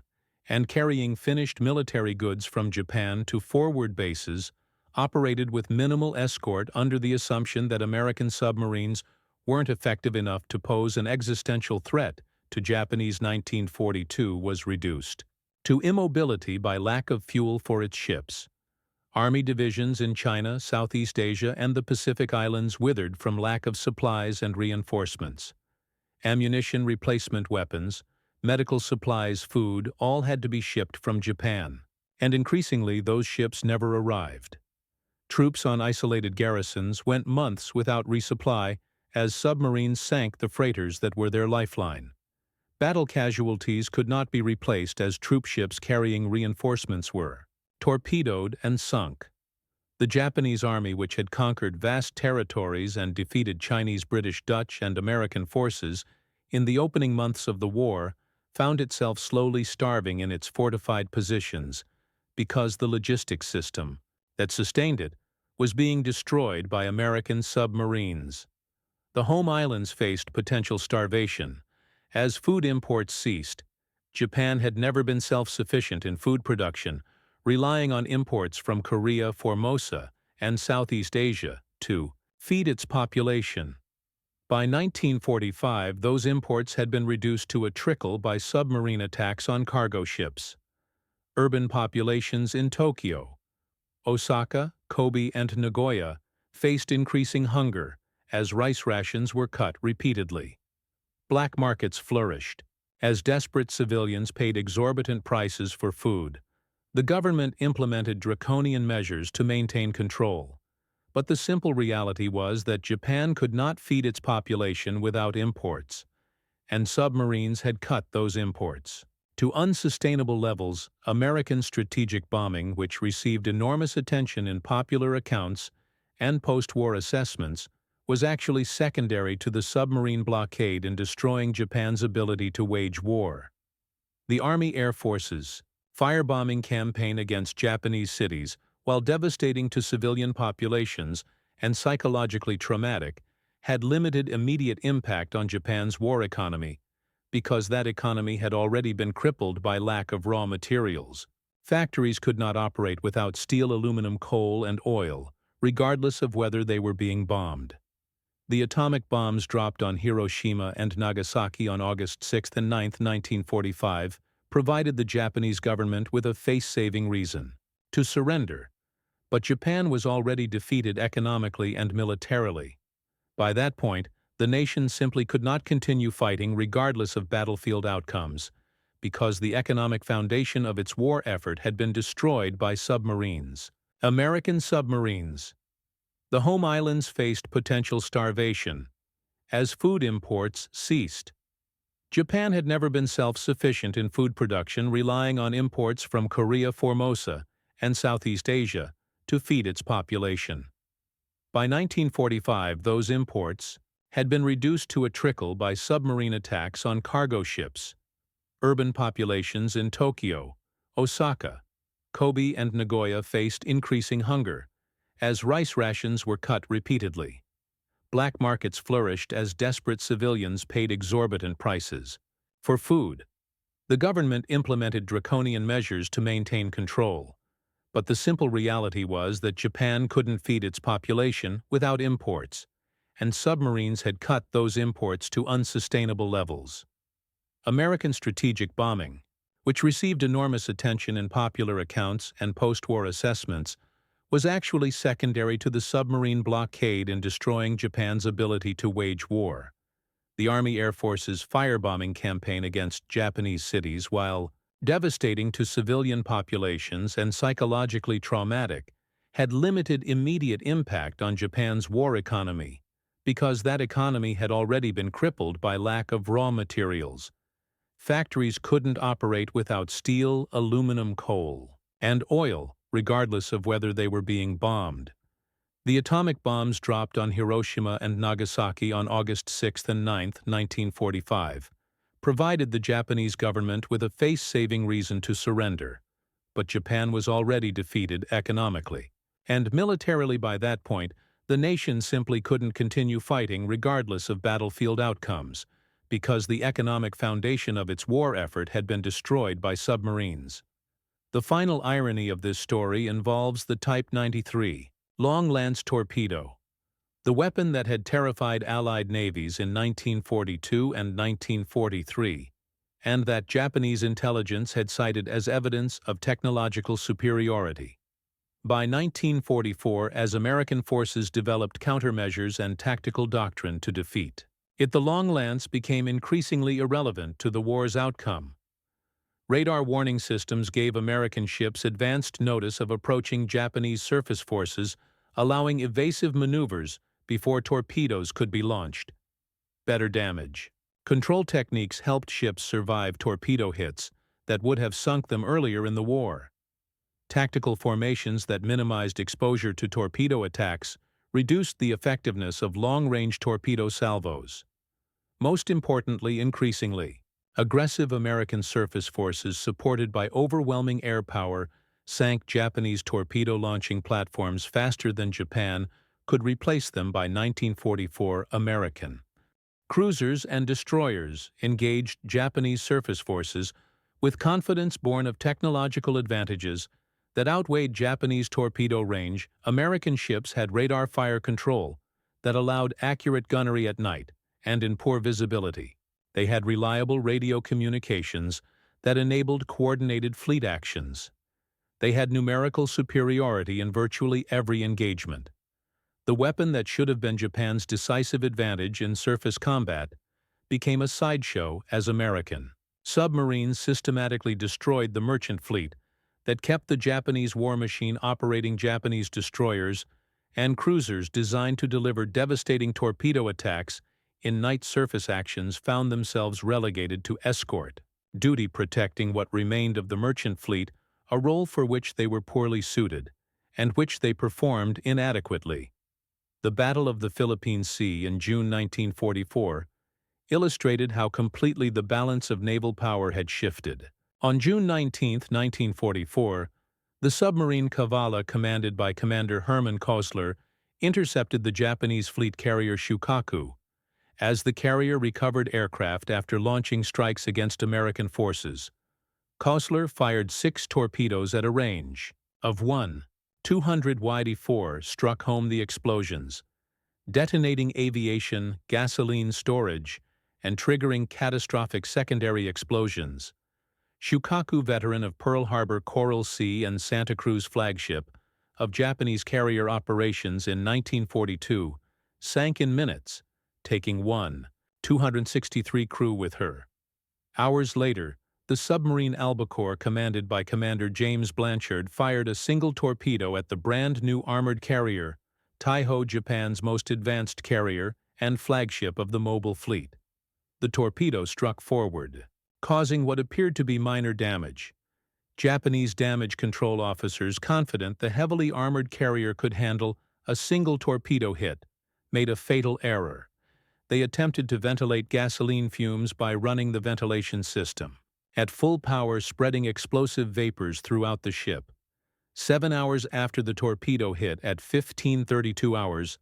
and carrying finished military goods from Japan to forward bases, operated with minimal escort under the assumption that American submarines weren't effective enough to pose an existential threat to Japanese. 1942 was reduced to immobility by lack of fuel for its ships. Army divisions in China, Southeast Asia, and the Pacific Islands withered from lack of supplies and reinforcements. Ammunition, replacement weapons, medical supplies, food, all had to be shipped from Japan, and increasingly those ships never arrived. Troops on isolated garrisons went months without resupply as submarines sank the freighters that were their lifeline. Battle casualties could not be replaced as troop ships carrying reinforcements were torpedoed and sunk. The Japanese Army, which had conquered vast territories and defeated Chinese, British, Dutch, and American forces in the opening months of the war, found itself slowly starving in its fortified positions because the logistics system that sustained it was being destroyed by American submarines. The home islands faced potential starvation. As food imports ceased, Japan had never been self-sufficient in food production, relying on imports from Korea, Formosa, and Southeast Asia to feed its population. By 1945, those imports had been reduced to a trickle by submarine attacks on cargo ships. Urban populations in Tokyo, Osaka, Kobe, and Nagoya faced increasing hunger as rice rations were cut repeatedly. Black markets flourished as desperate civilians paid exorbitant prices for food. The government implemented draconian measures to maintain control. But the simple reality was that Japan could not feed its population without imports, and submarines had cut those imports to unsustainable levels. American strategic bombing, which received enormous attention in popular accounts and post-war assessments was actually secondary to the submarine blockade in destroying Japan's ability to wage war. The Army Air Force's firebombing campaign against Japanese cities, while devastating to civilian populations and psychologically traumatic, had limited immediate impact on Japan's war economy, because that economy had already been crippled by lack of raw materials. Factories could not operate without steel, aluminum, coal, and oil, regardless of whether they were being bombed. The atomic bombs dropped on Hiroshima and Nagasaki on August 6 and 9, 1945, provided the Japanese government with a face-saving reason to surrender. But Japan was already defeated economically and militarily. By that point, the nation simply could not continue fighting regardless of battlefield outcomes, because the economic foundation of its war effort had been destroyed by submarines. American submarines. The home islands faced potential starvation as food imports ceased. Japan had never been self-sufficient in food production, relying on imports from Korea, Formosa, and Southeast Asia to feed its population. By 1945, those imports had been reduced to a trickle by submarine attacks on cargo ships. Urban populations in Tokyo, Osaka, Kobe, and Nagoya faced increasing hunger, as rice rations were cut repeatedly. Black markets flourished as desperate civilians paid exorbitant prices for food. The government implemented draconian measures to maintain control, but the simple reality was that Japan couldn't feed its population without imports, and submarines had cut those imports to unsustainable levels. American strategic bombing, which received enormous attention in popular accounts and post-war assessments, was actually secondary to the submarine blockade in destroying Japan's ability to wage war. The Army Air Force's firebombing campaign against Japanese cities, while devastating to civilian populations and psychologically traumatic, had limited immediate impact on Japan's war economy, because that economy had already been crippled by lack of raw materials. Factories couldn't operate without steel, aluminum, coal, and oil, regardless of whether they were being bombed. The atomic bombs dropped on Hiroshima and Nagasaki on August 6 and 9, 1945, provided the Japanese government with a face-saving reason to surrender. But Japan was already defeated economically, and militarily by that point, the nation simply couldn't continue fighting regardless of battlefield outcomes, because the economic foundation of its war effort had been destroyed by submarines. The final irony of this story involves the Type 93 long-lance torpedo, the weapon that had terrified Allied navies in 1942 and 1943, and that Japanese intelligence had cited as evidence of technological superiority. By 1944, as American forces developed countermeasures and tactical doctrine to defeat it, the long lance became increasingly irrelevant to the war's outcome. Radar warning systems gave American ships advanced notice of approaching Japanese surface forces, allowing evasive maneuvers before torpedoes could be launched. Better damage control techniques helped ships survive torpedo hits that would have sunk them earlier in the war. Tactical formations that minimized exposure to torpedo attacks reduced the effectiveness of long-range torpedo salvos. Most importantly, increasingly, aggressive American surface forces supported by overwhelming air power sank Japanese torpedo-launching platforms faster than Japan could replace them. By 1944, American cruisers and destroyers engaged Japanese surface forces with confidence born of technological advantages that outweighed Japanese torpedo range. American ships had radar fire control that allowed accurate gunnery at night and in poor visibility. They had reliable radio communications that enabled coordinated fleet actions. They had numerical superiority in virtually every engagement. The weapon that should have been Japan's decisive advantage in surface combat became a sideshow as American submarines systematically destroyed the merchant fleet that kept the Japanese war machine operating. Japanese destroyers and cruisers designed to deliver devastating torpedo attacks in night surface actions found themselves relegated to escort duty, protecting what remained of the merchant fleet, a role for which they were poorly suited and which they performed inadequately. The Battle of the Philippine Sea in June 1944 illustrated how completely the balance of naval power had shifted. On June 19, 1944, the submarine Kavala, commanded by Commander Herman Koestler, intercepted the Japanese fleet carrier Shukaku. As the carrier recovered aircraft after launching strikes against American forces, Koestler fired 6 torpedoes at a range of 200 YD4 struck home the explosions, detonating aviation, gasoline storage, and triggering catastrophic secondary explosions. Shukaku, veteran of Pearl Harbor, Coral Sea, and Santa Cruz flagship of Japanese carrier operations in 1942, sank in minutes, taking 263 crew with her. Hours later, the submarine Albacore, commanded by Commander James Blanchard, fired a single torpedo at the brand-new armored carrier, Taiho, Japan's most advanced carrier and flagship of the mobile fleet. The torpedo struck forward, causing what appeared to be minor damage. Japanese damage control officers, confident the heavily armored carrier could handle a single torpedo hit, made a fatal error. They attempted to ventilate gasoline fumes by running the ventilation system at full power, spreading explosive vapors throughout the ship. 7 hours after the torpedo hit, at 15:32 hours,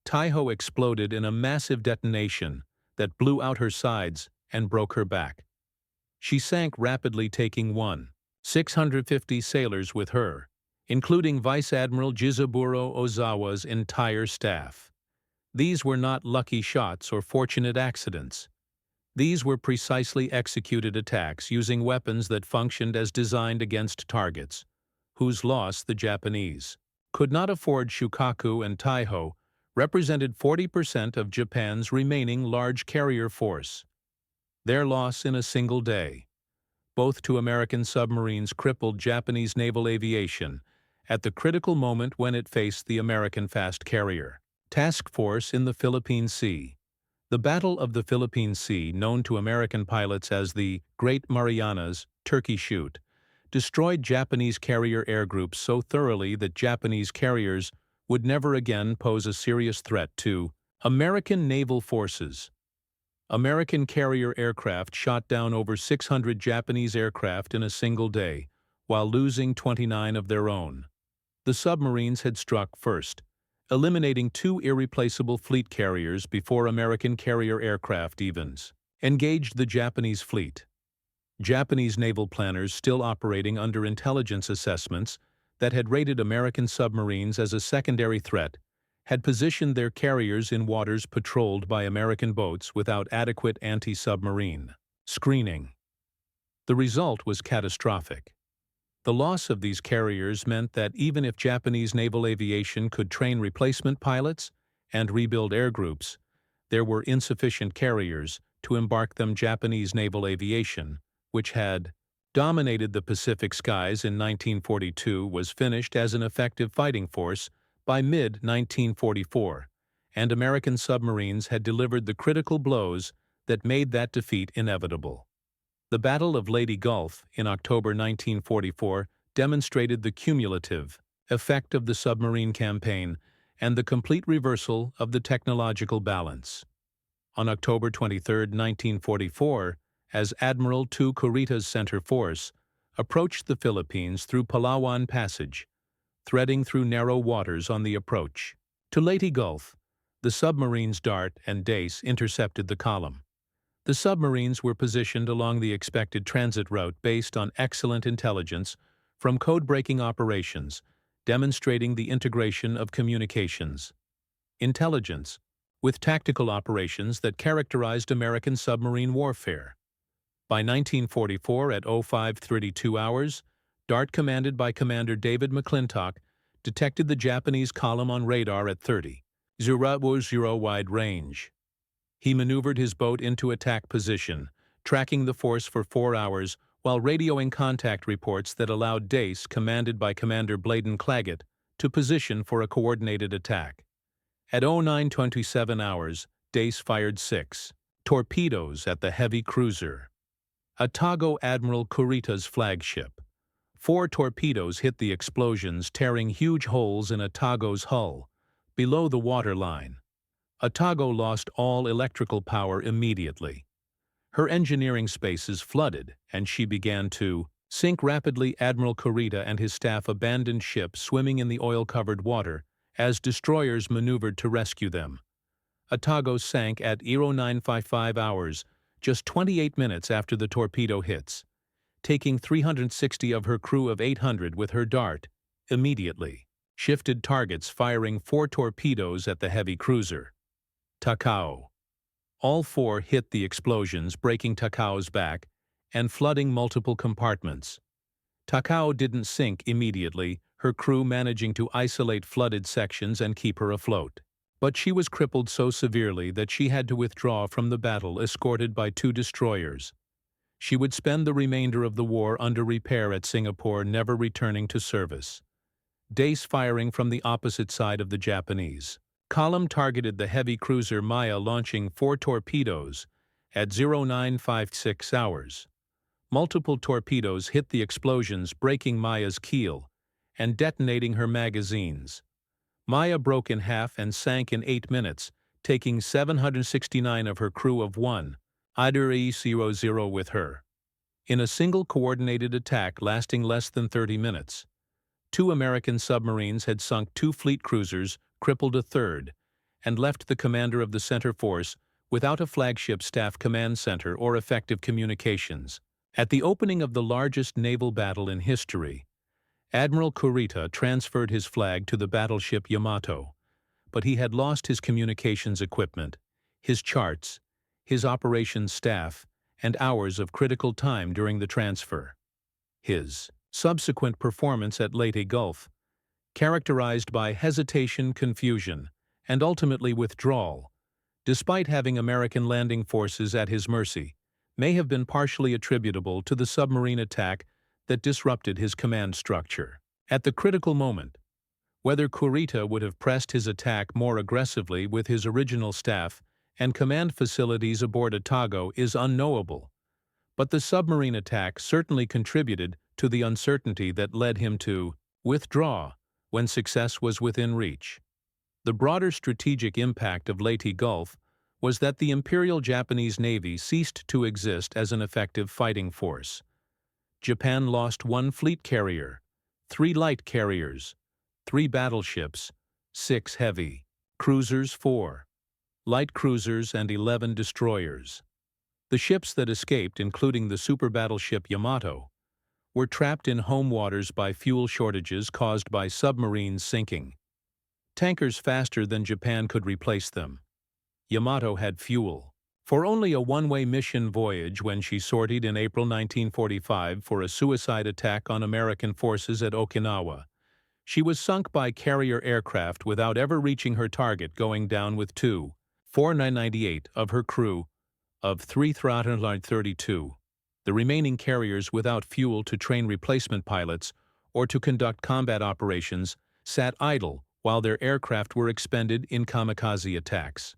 Taiho exploded in a massive detonation that blew out her sides and broke her back. She sank rapidly, taking 650 sailors with her, including Vice Admiral Jizaburo Ozawa's entire staff. These were not lucky shots or fortunate accidents. These were precisely executed attacks using weapons that functioned as designed against targets, whose loss the Japanese could not afford. Shukaku and Taiho represented 40% of Japan's remaining large carrier force. Their loss in a single day, both to American submarines, crippled Japanese naval aviation at the critical moment when it faced the American fast carrier task force in the Philippine Sea. The Battle of the Philippine Sea, known to American pilots as the Great Marianas Turkey Shoot, destroyed Japanese carrier air groups so thoroughly that Japanese carriers would never again pose a serious threat to American naval forces. American carrier aircraft shot down over 600 Japanese aircraft in a single day, while losing 29 of their own. The submarines had struck first, eliminating 2 irreplaceable fleet carriers before American carrier aircraft engaged the Japanese fleet. Japanese naval planners, still operating under intelligence assessments that had rated American submarines as a secondary threat, had positioned their carriers in waters patrolled by American boats without adequate anti-submarine screening. The result was catastrophic. The loss of these carriers meant that even if Japanese naval aviation could train replacement pilots and rebuild air groups, there were insufficient carriers to embark them. Japanese naval aviation, which had dominated the Pacific skies in 1942, was finished as an effective fighting force by mid-1944, and American submarines had delivered the critical blows that made that defeat inevitable. The Battle of Leyte Gulf in October 1944 demonstrated the cumulative effect of the submarine campaign and the complete reversal of the technological balance. On October 23, 1944, as Admiral II Kurita's center force approached the Philippines through Palawan Passage, threading through narrow waters on the approach to Leyte Gulf, the submarines Dart and Dace intercepted the column. The submarines were positioned along the expected transit route based on excellent intelligence from code-breaking operations, demonstrating the integration of communications intelligence with tactical operations that characterized American submarine warfare. By 1944, at 05:32 hours, Dart, commanded by Commander David McClintock, detected the Japanese column on radar at 30.00 wide range. He maneuvered his boat into attack position, tracking the force for 4 hours while radioing contact reports that allowed Dace, commanded by Commander Bladen Claggett, to position for a coordinated attack. At 09:27 hours, Dace fired 6 torpedoes at the heavy cruiser Atago, Admiral Kurita's flagship. 4 torpedoes hit the explosions, tearing huge holes in Atago's hull, Below the waterline, Otago lost all electrical power immediately. Her engineering spaces flooded, and she began to sink rapidly. Admiral Kurita and his staff abandoned ship swimming in the oil-covered water as destroyers maneuvered to rescue them. Otago sank at 0955 hours, just 28 minutes after the torpedo hits, taking 360 of her crew of 800 with her dart, immediately. Shifted targets firing 4 torpedoes at the heavy cruiser. Takao. All 4 hit the explosions, breaking Takao's back and flooding multiple compartments. Takao didn't sink immediately, her crew managing to isolate flooded sections and keep her afloat. But she was crippled so severely that she had to withdraw from the battle escorted by 2 destroyers. She would spend the remainder of the war under repair at Singapore, never returning to service. Dace firing from the opposite side of the Japanese column targeted the heavy cruiser Maya, launching 4 torpedoes at 0956 hours. Multiple torpedoes hit the explosions, breaking Maya's keel and detonating her magazines. Maya broke in half and sank in 8 minutes, taking 769 of her crew of 1, IDE-00 with her. In a single coordinated attack lasting less than 30 minutes, 2 American submarines had sunk 2 fleet cruisers, crippled a third, and left the commander of the center force without a flagship staff command center or effective communications. At the opening of the largest naval battle in history, Admiral Kurita transferred his flag to the battleship Yamato, but he had lost his communications equipment, his charts, his operations staff, and hours of critical time during the transfer. His subsequent performance at Leyte Gulf, characterized by hesitation, confusion, and ultimately withdrawal, despite having American landing forces at his mercy, may have been partially attributable to the submarine attack that disrupted his command structure. At the critical moment, whether Kurita would have pressed his attack more aggressively with his original staff and command facilities aboard Otago is unknowable, but the submarine attack certainly contributed to the uncertainty that led him to withdraw when success was within reach. The broader strategic impact of Leyte Gulf was that the Imperial Japanese Navy ceased to exist as an effective fighting force. Japan lost 1 fleet carrier, 3 light carriers, 3 battleships, 6 heavy cruisers, 4 light cruisers, and 11 destroyers. The ships that escaped, including the super battleship Yamato, were trapped in home waters by fuel shortages caused by submarines sinking. Tankers faster than Japan could replace them. Yamato had fuel for only a one-way mission voyage when she sortied in April 1945 for a suicide attack on American forces at Okinawa. She was sunk by carrier aircraft without ever reaching her target, going down with 498 of her crew of 332. The remaining carriers, without fuel to train replacement pilots or to conduct combat operations, sat idle while their aircraft were expended in kamikaze attacks.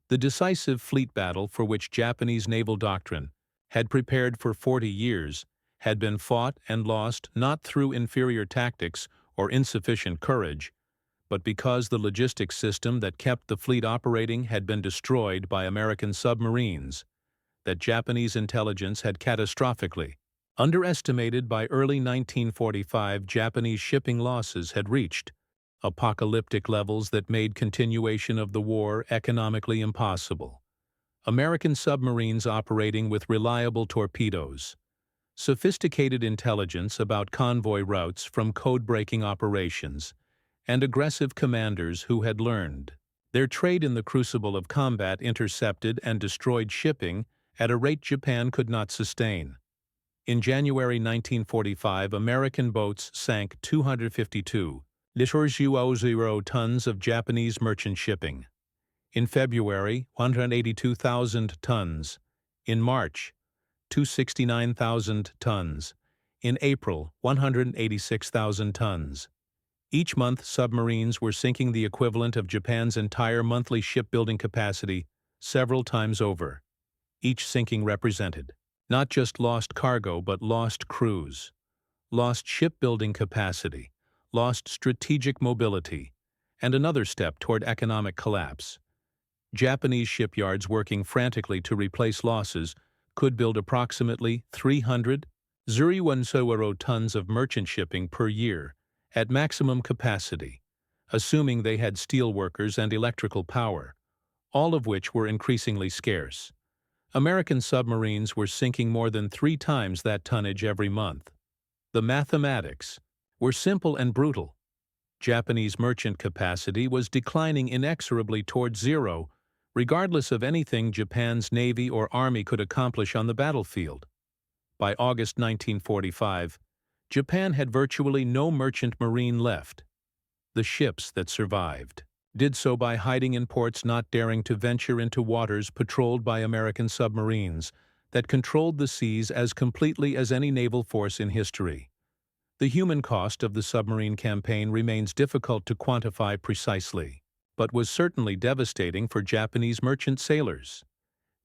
The decisive fleet battle for which Japanese naval doctrine had prepared for 40 years had been fought and lost not through inferior tactics or insufficient courage, but because the logistics system that kept the fleet operating had been destroyed by American submarines, that Japanese intelligence had catastrophically underestimated. By early 1945, Japanese shipping losses had reached apocalyptic levels that made continuation of the war economically impossible. American submarines operating with reliable torpedoes, sophisticated intelligence about convoy routes from code-breaking operations, and aggressive commanders who had learned their trade in the crucible of combat intercepted and destroyed shipping at a rate Japan could not sustain. In January 1945, American boats sank 252 tons of Japanese merchant shipping. In February, 182,000 tons. In March, 269,000 tons. In April, 186,000 tons. Each month, submarines were sinking the equivalent of Japan's entire monthly shipbuilding capacity several times over. Each sinking represented not just lost cargo but lost crews, lost shipbuilding capacity, lost strategic mobility, and another step toward economic collapse. Japanese shipyards working frantically to replace losses could build approximately 300,000 tons of merchant shipping per year at maximum capacity, assuming they had steel workers and electrical power, all of which were increasingly scarce. American submarines were sinking more than 3 times that tonnage every month. The mathematics were simple and brutal. Japanese merchant capacity was declining inexorably toward zero, regardless of anything Japan's Navy or Army could accomplish on the battlefield. By August 1945, Japan had virtually no merchant marine left. The ships that survived did so by hiding in ports, not daring to venture into waters patrolled by American submarines that controlled the seas as completely as any naval force in history. The human cost of the submarine campaign remains difficult to quantify precisely, but was certainly devastating for Japanese merchant sailors.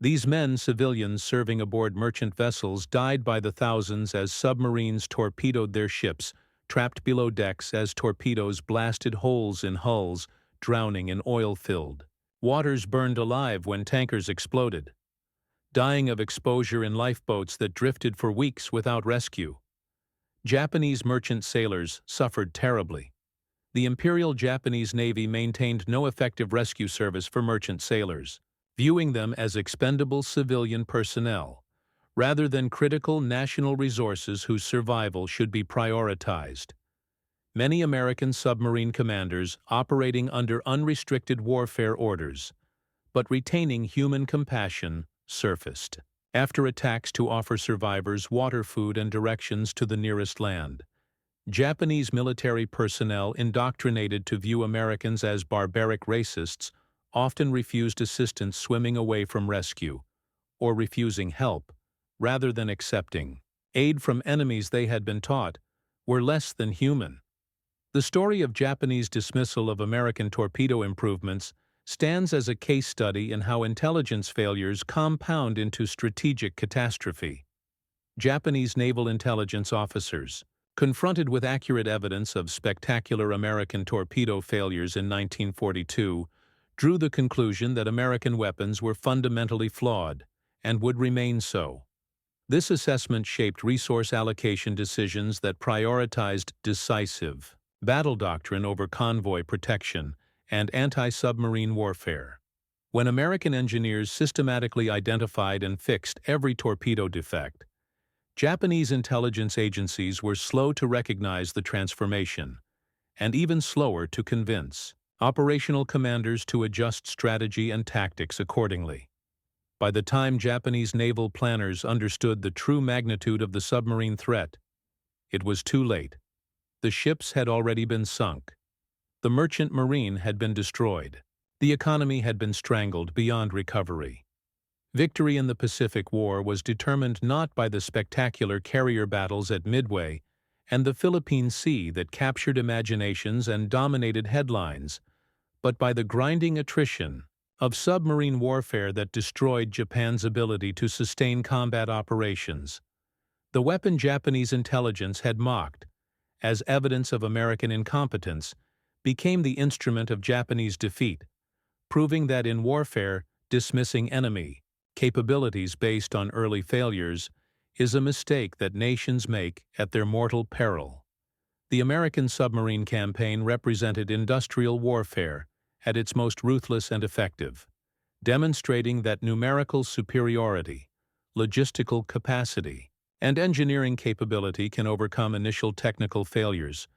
These men, civilians serving aboard merchant vessels, died by the thousands as submarines torpedoed their ships, trapped below decks as torpedoes blasted holes in hulls, drowning in oil-filled waters, burned alive when tankers exploded, dying of exposure in lifeboats that drifted for weeks without rescue. Japanese merchant sailors suffered terribly. The Imperial Japanese Navy maintained no effective rescue service for merchant sailors, viewing them as expendable civilian personnel, rather than critical national resources whose survival should be prioritized. Many American submarine commanders, operating under unrestricted warfare orders, but retaining human compassion, surfaced after attacks to offer survivors water, food, and directions to the nearest land. Japanese military personnel, indoctrinated to view Americans as barbaric racists, often refused assistance, swimming away from rescue, or refusing help, rather than accepting aid from enemies they had been taught were less than human. The story of Japanese dismissal of American torpedo improvements stands as a case study in how intelligence failures compound into strategic catastrophe. Japanese naval intelligence officers, confronted with accurate evidence of spectacular American torpedo failures in 1942, drew the conclusion that American weapons were fundamentally flawed and would remain so. This assessment shaped resource allocation decisions that prioritized decisive battle doctrine over convoy protection and anti-submarine warfare. When American engineers systematically identified and fixed every torpedo defect, Japanese intelligence agencies were slow to recognize the transformation, and even slower to convince operational commanders to adjust strategy and tactics accordingly. By the time Japanese naval planners understood the true magnitude of the submarine threat, it was too late. The ships had already been sunk. The merchant marine had been destroyed. The economy had been strangled beyond recovery. Victory in the Pacific War was determined not by the spectacular carrier battles at Midway and the Philippine Sea that captured imaginations and dominated headlines, but by the grinding attrition of submarine warfare that destroyed Japan's ability to sustain combat operations. The weapon Japanese intelligence had mocked as evidence of American incompetence became the instrument of Japanese defeat, proving that in warfare, dismissing enemy capabilities based on early failures is a mistake that nations make at their mortal peril. The American submarine campaign represented industrial warfare at its most ruthless and effective, demonstrating that numerical superiority, logistical capacity, and engineering capability can overcome initial technical failures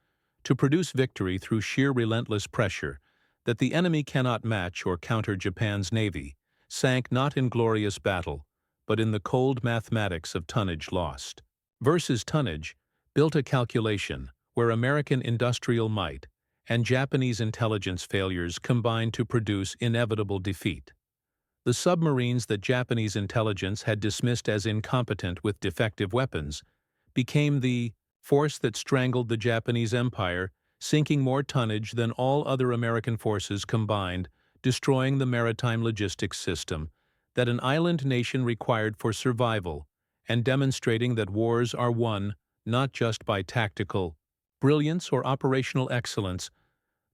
to produce victory through sheer relentless pressure that the enemy cannot match or counter. Japan's Navy sank not in glorious battle, but in the cold mathematics of tonnage lost versus tonnage, built a calculation where American industrial might and Japanese intelligence failures combined to produce inevitable defeat. The submarines that Japanese intelligence had dismissed as incompetent with defective weapons became the force that strangled the Japanese Empire, sinking more tonnage than all other American forces combined, destroying the maritime logistics system that an island nation required for survival, and demonstrating that wars are won not just by tactical brilliance or operational excellence,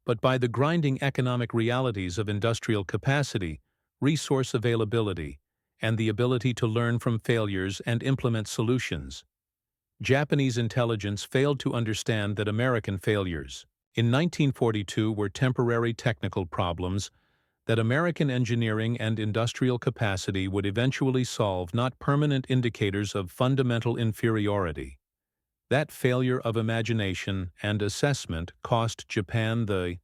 but by the grinding economic realities of industrial capacity, resource availability, and the ability to learn from failures and implement solutions. Japanese intelligence failed to understand that American failures in 1942 were temporary technical problems that American engineering and industrial capacity would eventually solve, not permanent indicators of fundamental inferiority. That failure of imagination and assessment cost Japan the